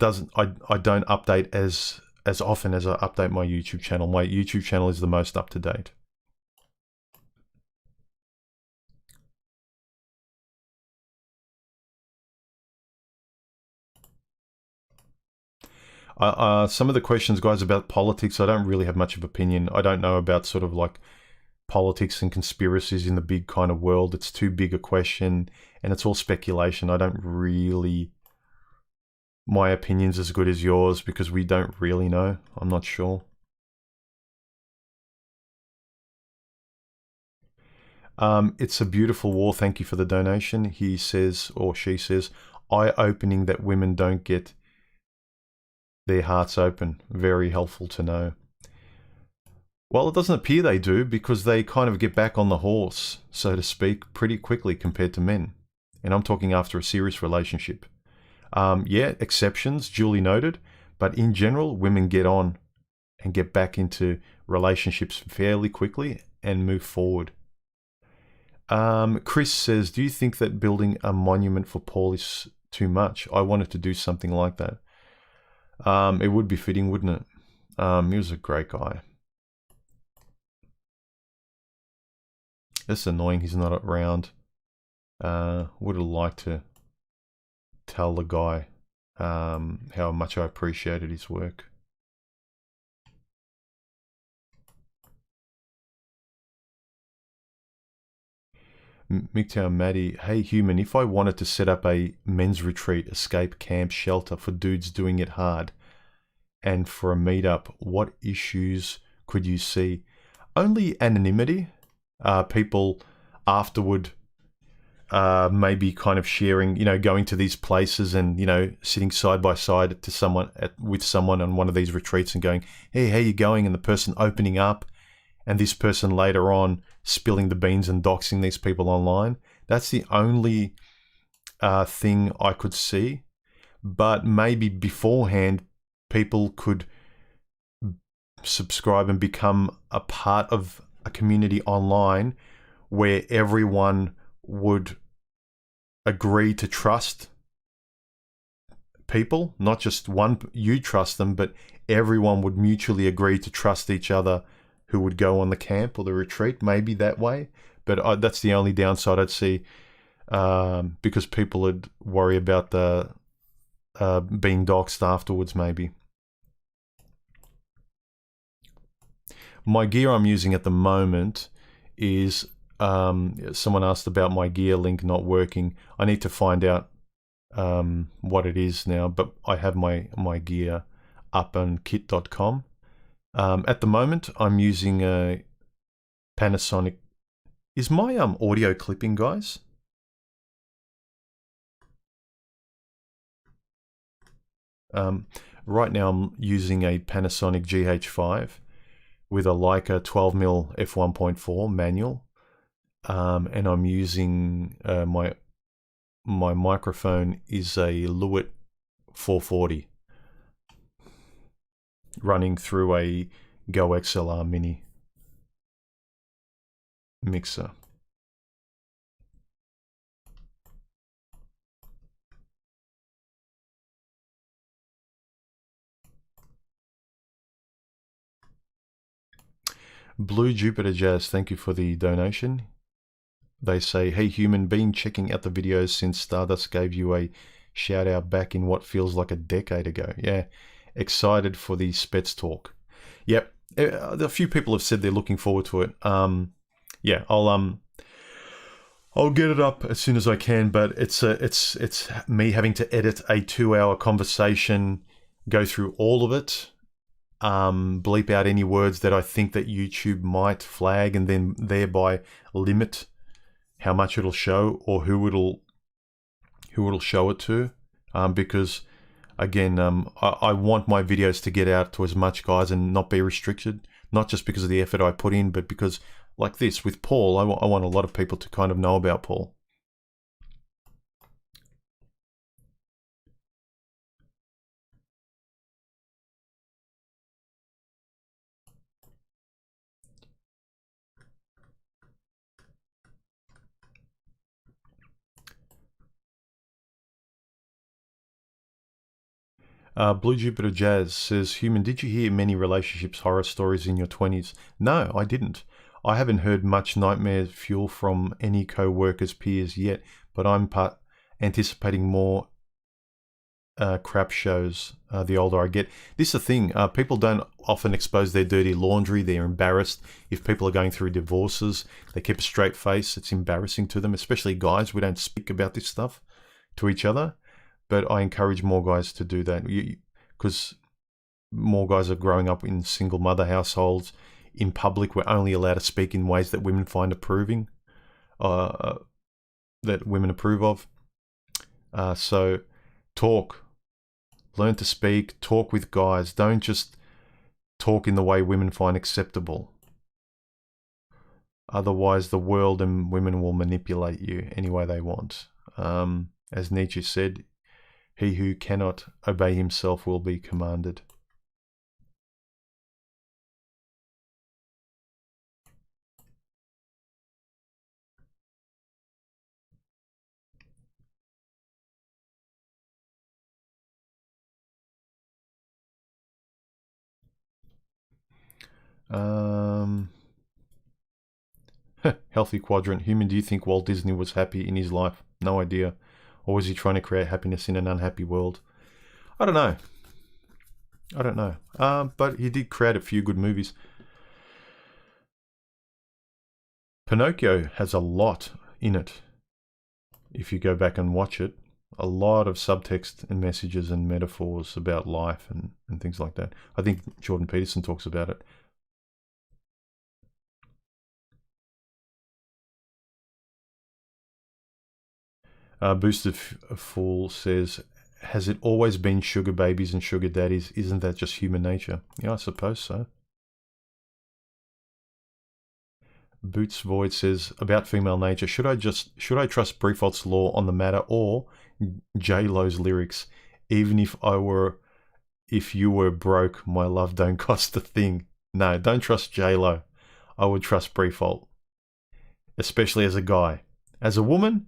[SPEAKER 1] doesn't. I don't update as often as I update my YouTube channel. My YouTube channel is the most up to date. Some of the questions, guys, about politics, I don't really have much of opinion. I don't know about sort of like politics and conspiracies in the big kind of world. It's too big a question, and it's all speculation. I don't really... My opinion's as good as yours because we don't really know. I'm not sure. It's a beautiful war. Thank you for the donation. He says, or she says, eye-opening that women don't get their hearts open. Very helpful to know. Well, it doesn't appear they do, because they kind of get back on the horse, so to speak, pretty quickly compared to men. And I'm talking after a serious relationship. Yeah, exceptions, duly noted, but in general, women get on and get back into relationships fairly quickly and move forward. Chris says, do you think that building a monument for Paul is too much? I wanted to do something like that. It would be fitting, wouldn't it? He was a great guy. It's annoying he's not around. Would have liked to tell the guy how much I appreciated his work. MGTOWN Maddie, hey human, if I wanted to set up a men's retreat, escape camp, shelter for dudes doing it hard, and for a meetup, what issues could you see? Only anonymity. People afterward maybe kind of sharing, going to these places and, sitting side by side to someone with someone on one of these retreats and going, hey, how you going? And the person opening up, and this person later on spilling the beans and doxing these people online. That's the only thing I could see. But maybe beforehand, people could subscribe and become a part of a community online where everyone would agree to trust people, not just one, you trust them, but everyone would mutually agree to trust each other who would go on the camp or the retreat, maybe that way. But that's the only downside I'd see, because people would worry about the being doxxed afterwards, maybe. My gear I'm using at the moment is, someone asked about my gear link not working. I need to find out what it is now, but I have my gear up on kit.com. At the moment, I'm using a Panasonic. Is my audio clipping, guys? Right now, I'm using a Panasonic GH5 with a Leica 12mm f1.4 manual, and I'm using my microphone is a Lewitt 440 running through a Go XLR Mini mixer. Blue Jupiter Jazz, thank you for the donation. They say, hey human, been checking out the videos since Stardust gave you a shout out back in what feels like a decade ago. Yeah, excited for the Spets talk. Yep, a few people have said they're looking forward to it. Yeah, I'll get it up as soon as I can, but it's me having to edit a 2-hour conversation, go through all of it, bleep out any words that I think that YouTube might flag, and then thereby limit how much it'll show or who it'll show it to, because again, I want my videos to get out to as much guys and not be restricted, not just because of the effort I put in, but because like this with Paul, I want a lot of people to kind of know about Paul. Blue Jupiter Jazz says, human, did you hear many relationships horror stories in your 20s? No, I didn't. I haven't heard much nightmare fuel from any co-workers, peers yet, but I'm anticipating more crap shows the older I get. This is the thing, people don't often expose their dirty laundry. They're embarrassed. If people are going through divorces, they keep a straight face. It's embarrassing to them, especially guys. We don't speak about this stuff to each other. But I encourage more guys to do that, because more guys are growing up in single mother households. In public, we're only allowed to speak in ways that women find approving, that women approve of. So talk, learn to speak, talk with guys. Don't just talk in the way women find acceptable. Otherwise, the world and women will manipulate you any way they want. As Nietzsche said, he who cannot obey himself will be commanded. Healthy Quadrant. Human, do you think Walt Disney was happy in his life? No idea. Or was he trying to create happiness in an unhappy world? I don't know. I don't know. But he did create a few good movies. Pinocchio has a lot in it. If you go back and watch it, a lot of subtext and messages and metaphors about life and things like that. I think Jordan Peterson talks about it. Boosted Fool says, has it always been sugar babies and sugar daddies? Isn't that just human nature? Yeah, I suppose so. Boots Void says, about female nature, should I trust Briefold's law on the matter or J-Lo's lyrics? Even if you were broke, my love don't cost a thing. No, don't trust J-Lo. I would trust Briefault, especially as a guy. As a woman,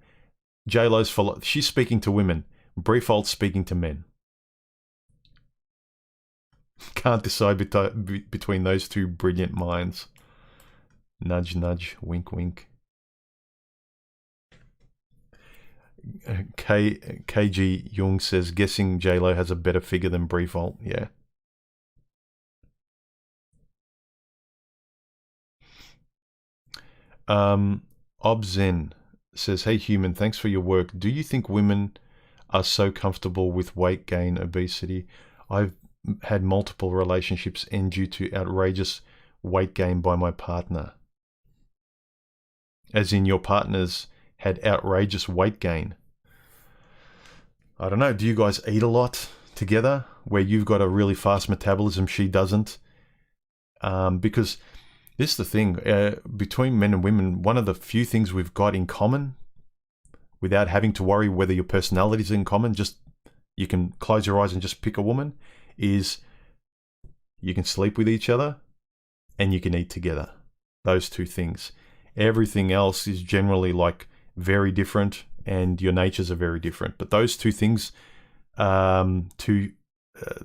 [SPEAKER 1] J-Lo's she's speaking to women. Briefault's speaking to men. Can't decide between those two brilliant minds. Nudge, nudge, wink, wink. KG Jung says, guessing J-Lo has a better figure than Briefault. Yeah. Obzen says, hey human, thanks for your work. Do you think women are so comfortable with weight gain, obesity? I've had multiple relationships end due to outrageous weight gain by my partner. As in your partner's had outrageous weight gain. I don't know, do you guys eat a lot together where you've got a really fast metabolism, she doesn't? Because this is the thing, between men and women, one of the few things we've got in common without having to worry whether your personality is in common, just you can close your eyes and just pick a woman, is you can sleep with each other and you can eat together. Those two things. Everything else is generally like very different and your natures are very different. But those two things, the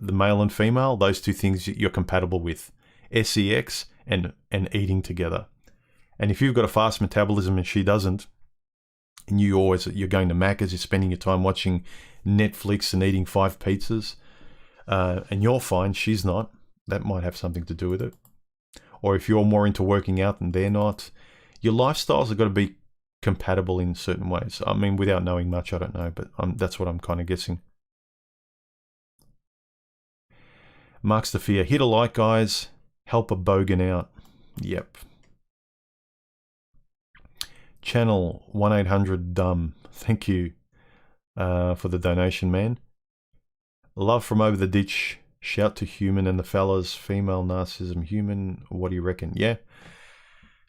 [SPEAKER 1] male and female, those two things you're compatible with. SEX and eating together. And if you've got a fast metabolism and she doesn't, and you're going to Macca's, you're spending your time watching Netflix and eating 5 pizzas, and you're fine, she's not, that might have something to do with it. Or if you're more into working out and they're not, your lifestyles have got to be compatible in certain ways. I mean, without knowing much, I don't know, but that's what I'm kind of guessing. Marks the fear. Hit a like, guys. Help a bogan out. Yep. Channel 1-800-DUMB. Thank you for the donation, man. Love from over the ditch. Shout to human and the fellas. Female narcissism. Human, what do you reckon? Yeah.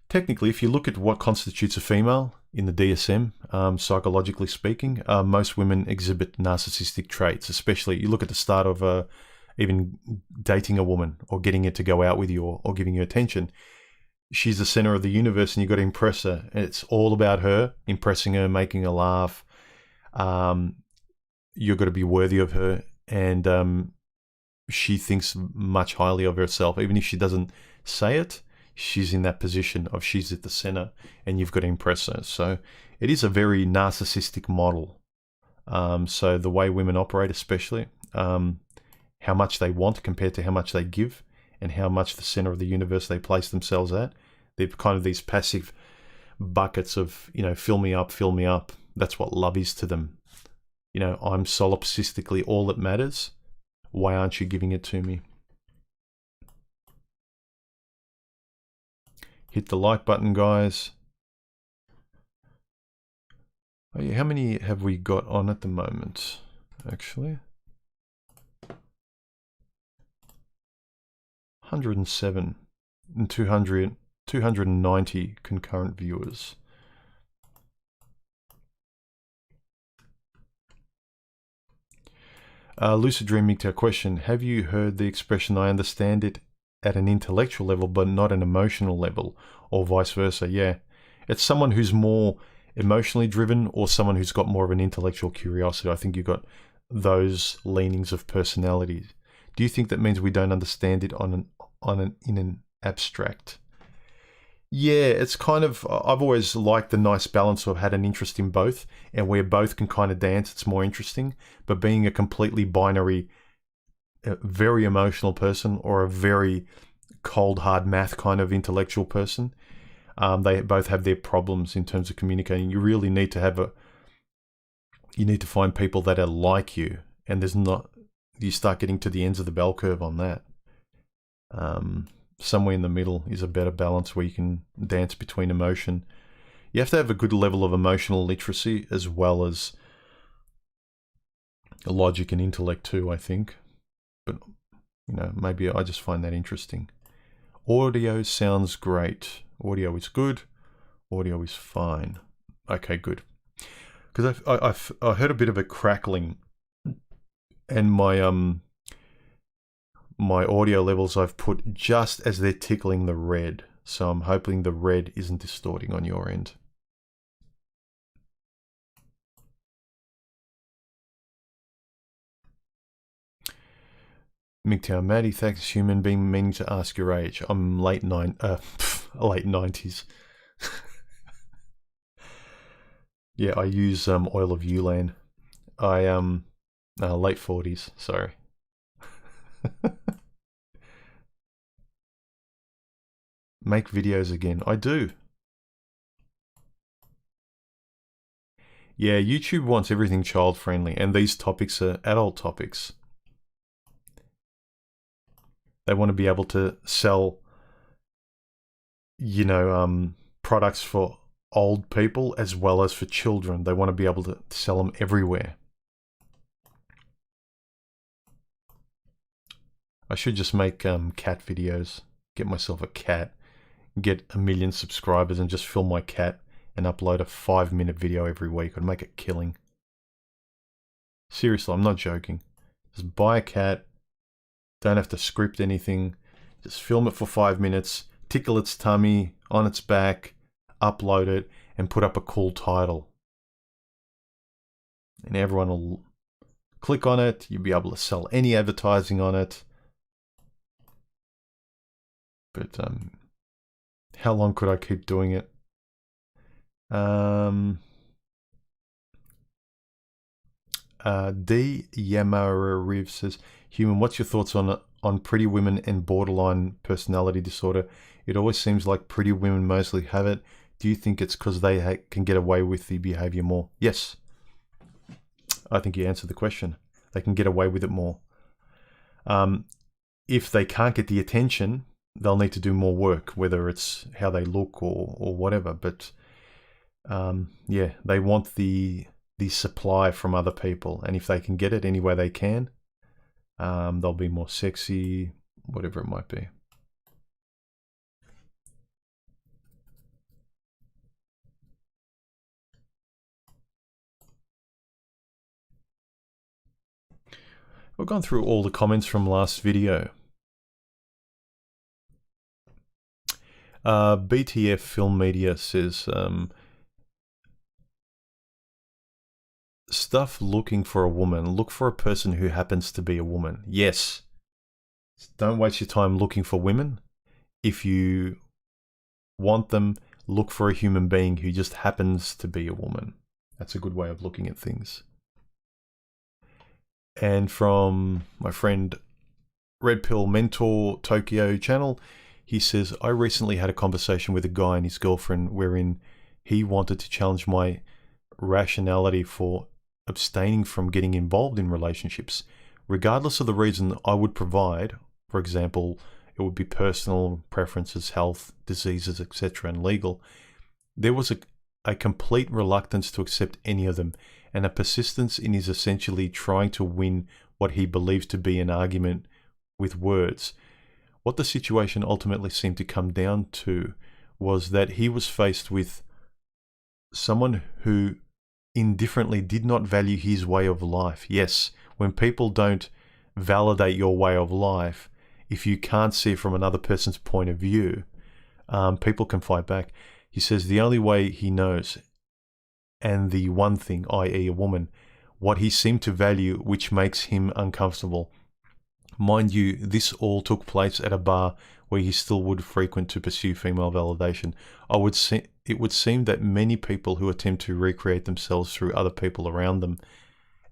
[SPEAKER 1] Technically, if you look at what constitutes a female in the DSM, psychologically speaking, most women exhibit narcissistic traits, especially you look at the start of even dating a woman or getting her to go out with you or giving you attention. She's the center of the universe and you've got to impress her. It's all about her, impressing her, making her laugh. You've got to be worthy of her. And she thinks much highly of herself. Even if she doesn't say it, she's in that position of she's at the center and you've got to impress her. So it is a very narcissistic model. So the way women operate especially, how much they want compared to how much they give and how much the center of the universe they place themselves at. They're kind of these passive buckets of, fill me up, fill me up. That's what love is to them. I'm solipsistically all that matters. Why aren't you giving it to me? Hit the like button, guys. Oh, yeah, how many have we got on at the moment, actually? 107 and 290 concurrent viewers. Lucid Dream Migtail question. Have you heard the expression, I understand it at an intellectual level, but not an emotional level, or vice versa? Yeah. It's someone who's more emotionally driven or someone who's got more of an intellectual curiosity. I think you've got those leanings of personality. Do you think that means we don't understand it in an abstract? Yeah, it's kind of, I've always liked the nice balance of had an interest in both, and where both can kind of dance, it's more interesting. But being a completely binary, very emotional person or a very cold, hard math kind of intellectual person, they both have their problems in terms of communicating. You really need to you need to find people that are like you, and you start getting to the ends of the bell curve on that. Somewhere in the middle is a better balance where you can dance between emotion. You have to have a good level of emotional literacy as well as logic and intellect too, I think. But, maybe I just find that interesting. Audio sounds great. Audio is good. Audio is fine. Okay, good. Because I heard a bit of a crackling and my my audio levels I've put just as they're tickling the red. So I'm hoping the red isn't distorting on your end. MGTOW Maddie, thanks human being, meaning to ask your age. I'm late 90s. Yeah, I use oil of Ulan. I late 40s, sorry. Make videos again. I do. Yeah, YouTube wants everything child friendly, and these topics are adult topics. They want to be able to sell, you know, products for old people as well as for children. They want to be able to sell them everywhere. I should just make cat videos. Get myself a cat, get 1 million subscribers, and just film my cat and upload a 5-minute video every week. I'd make a killing. Seriously, I'm not joking. Just buy a cat. Don't have to script anything. Just film it for 5 minutes, tickle its tummy, on its back, upload it, and put up a cool title. And everyone will click on it. You'll be able to sell any advertising on it. But how long could I keep doing it? D Yamara Reeve says, Human, what's your thoughts on pretty women and borderline personality disorder? It always seems like pretty women mostly have it. Do you think it's because they can get away with the behavior more? Yes. I think you answered the question. They can get away with it more. If they can't get the attention, they'll need to do more work, whether it's how they look or whatever. But yeah, they want the supply from other people, and if they can get it any way they can, they'll be more sexy, whatever it might be. We've gone through all the comments from last video. BTF Film Media says, stuff looking for a woman. Look for a person who happens to be a woman. Yes. Don't waste your time looking for women. If you want them, look for a human being who just happens to be a woman. That's a good way of looking at things. And from my friend Red Pill Mentor Tokyo channel, he says, I recently had a conversation with a guy and his girlfriend wherein he wanted to challenge my rationality for abstaining from getting involved in relationships. Regardless of the reason I would provide, for example, it would be personal preferences, health, diseases, etc., and legal, there was a complete reluctance to accept any of them, and a persistence in his essentially trying to win what he believes to be an argument with words. What the situation ultimately seemed to come down to was that he was faced with someone who indifferently did not value his way of life. Yes, when people don't validate your way of life, if you can't see it from another person's point of view, people can fight back. He says the only way he knows, and the one thing, i.e. a woman, what he seemed to value, which makes him uncomfortable. Mind you, this all took place at a bar where he still would frequent to pursue female validation. It would seem that many people who attempt to recreate themselves through other people around them,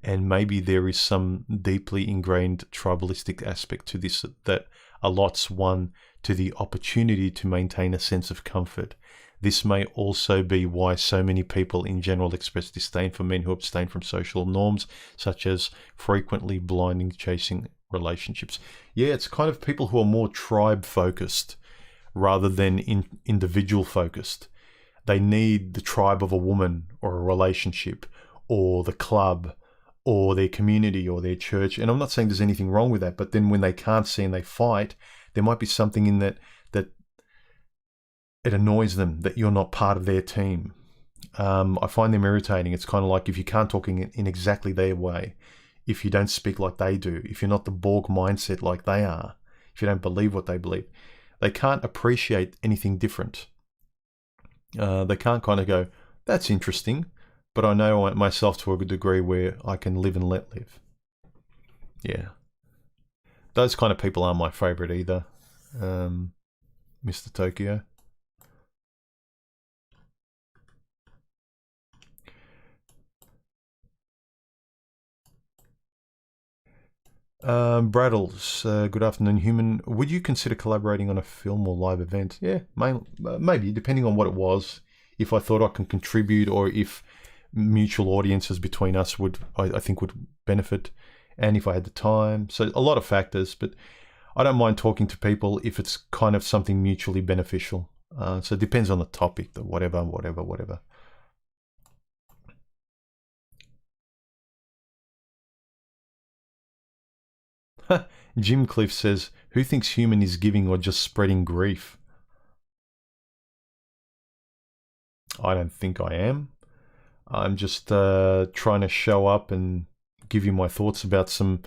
[SPEAKER 1] and maybe there is some deeply ingrained tribalistic aspect to this that allots one to the opportunity to maintain a sense of comfort. This may also be why so many people in general express disdain for men who abstain from social norms, such as frequently blinding chasing relationships. Yeah, it's kind of people who are more tribe-focused rather than individual-focused. They need the tribe of a woman or a relationship or the club or their community or their church. And I'm not saying there's anything wrong with that, but then when they can't see and they fight, there might be something in that it annoys them that you're not part of their team. I find them irritating. It's kind of like if you can't talk in exactly their way, if you don't speak like they do, if you're not the Borg mindset like they are, if you don't believe what they believe. They can't appreciate anything different. They can't kind of go, that's interesting, but I know myself to a good degree where I can live and let live. Yeah. Those kind of people aren't my favorite either, Mr. Tokyo. Braddles, good afternoon, human. Would you consider collaborating on a film or live event? Yeah, maybe, depending on what it was. If I thought I can contribute, or if mutual audiences between us would, I think, would benefit, and if I had the time. So a lot of factors, but I don't mind talking to people if it's kind of something mutually beneficial. So it depends on the topic, the whatever. Jim Cliff says, who thinks human is giving or just spreading grief? I don't think I am. I'm just trying to show up and give you my thoughts about some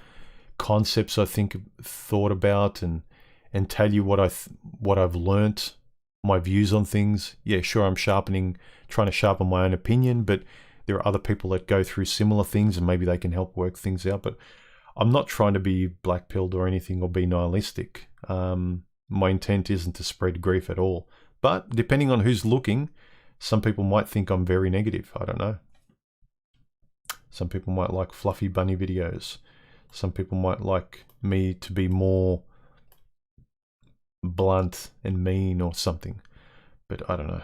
[SPEAKER 1] concepts I thought about, and tell you what I've learnt, my views on things. Yeah, sure, I'm trying to sharpen my own opinion, but there are other people that go through similar things and maybe they can help work things out. But I'm not trying to be black-pilled or anything or be nihilistic. My intent isn't to spread grief at all. But depending on who's looking, some people might think I'm very negative. I don't know. Some people might like fluffy bunny videos. Some people might like me to be more blunt and mean or something. But I don't know.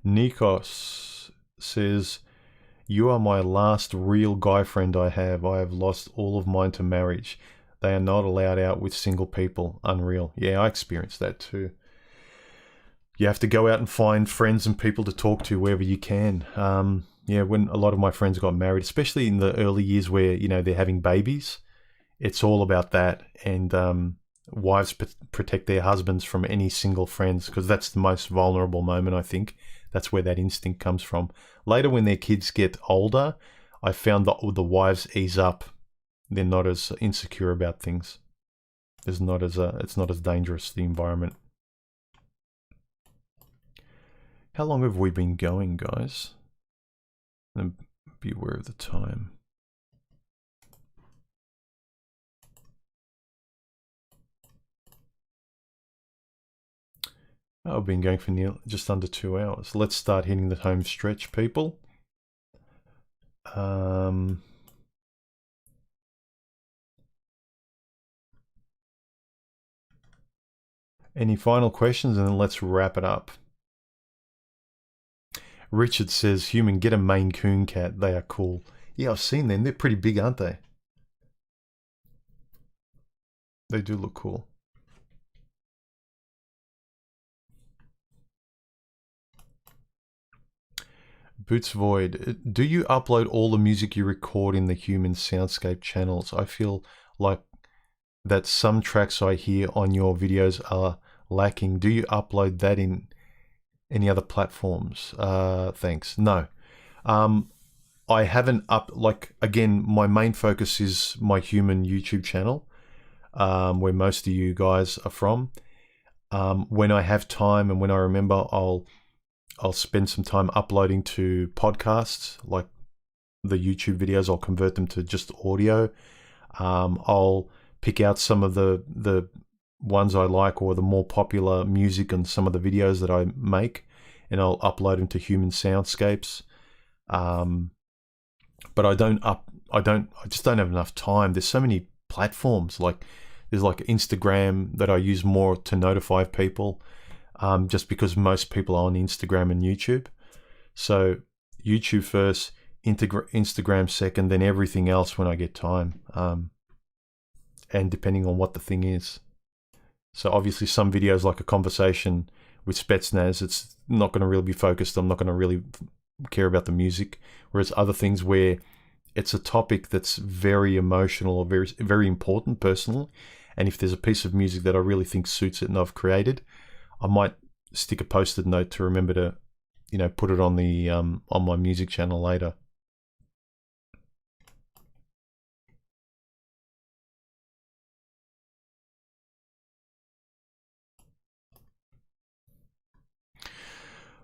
[SPEAKER 1] Nikos says, you are my last real guy friend I have. I have lost all of mine to marriage. They are not allowed out with single people. Unreal. Yeah, I experienced that too. You have to go out and find friends and people to talk to wherever you can. Yeah, when a lot of my friends got married, especially in the early years where, you know, they're having babies, it's all about that. And wives protect their husbands from any single friends, because that's the most vulnerable moment, I think. That's where that instinct comes from. Later, when their kids get older, I found that the wives ease up. They're not as insecure about things. It's not as dangerous, the environment. How long have we been going, guys? And be aware of the time. I've been going for just under 2 hours. Let's start hitting the home stretch, people. Any final questions, and then let's wrap it up. Richard says, human, get a Maine Coon cat. They are cool. Yeah, I've seen them. They're pretty big, aren't they? They do look cool. Boots Void, do you upload all the music you record in the Human Soundscape channels? I feel like that some tracks I hear on your videos are lacking. Do you upload that in any other platforms? Thanks. No. I haven't again, my main focus is my Human YouTube channel, where most of you guys are from. When I have time and when I remember, I'll spend some time uploading to podcasts, like the YouTube videos. I'll convert them to just audio. I'll pick out some of the ones I like, or the more popular music and some of the videos that I make, and I'll upload them to Human Soundscapes. But I just don't have enough time. There's so many platforms. Like there's like Instagram that I use more to notify people, just because most people are on Instagram and YouTube. So YouTube first, Instagram second, then everything else when I get time. And depending on what the thing is. So obviously some videos, like a conversation with Specialness, it's not going to really be focused. I'm not going to really care about the music. Whereas other things where it's a topic that's very emotional or very, very important personally, And if there's a piece of music that I really think suits it and I've created, I might stick a post-it note to remember to, you know, put it on the on my music channel later.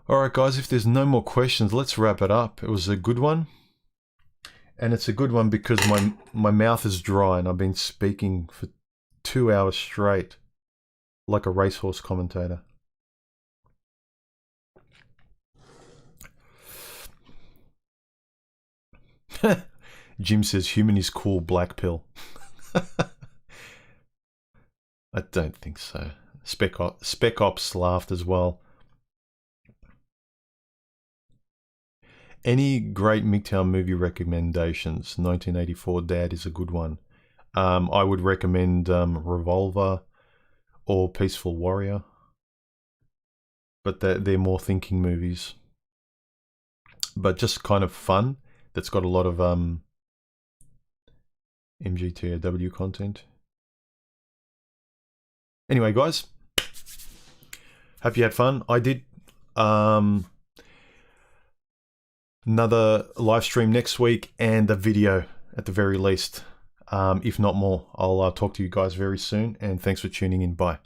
[SPEAKER 1] Alright guys, if there's no more questions, let's wrap it up. It was a good one. And it's a good one because my mouth is dry and I've been speaking for 2 hours straight like a racehorse commentator. Jim says human is cool, black pill. I don't think so. Spec Ops laughed as well. Any great MGTOW movie recommendations? 1984 Dad is a good one. I would recommend Revolver or Peaceful Warrior. But they're more thinking movies. But just kind of fun. That's got a lot of MGTOW content. Anyway, guys. Hope you had fun. I did. Another live stream next week and a video at the very least, if not more. I'll talk to you guys very soon, and thanks for tuning in. Bye.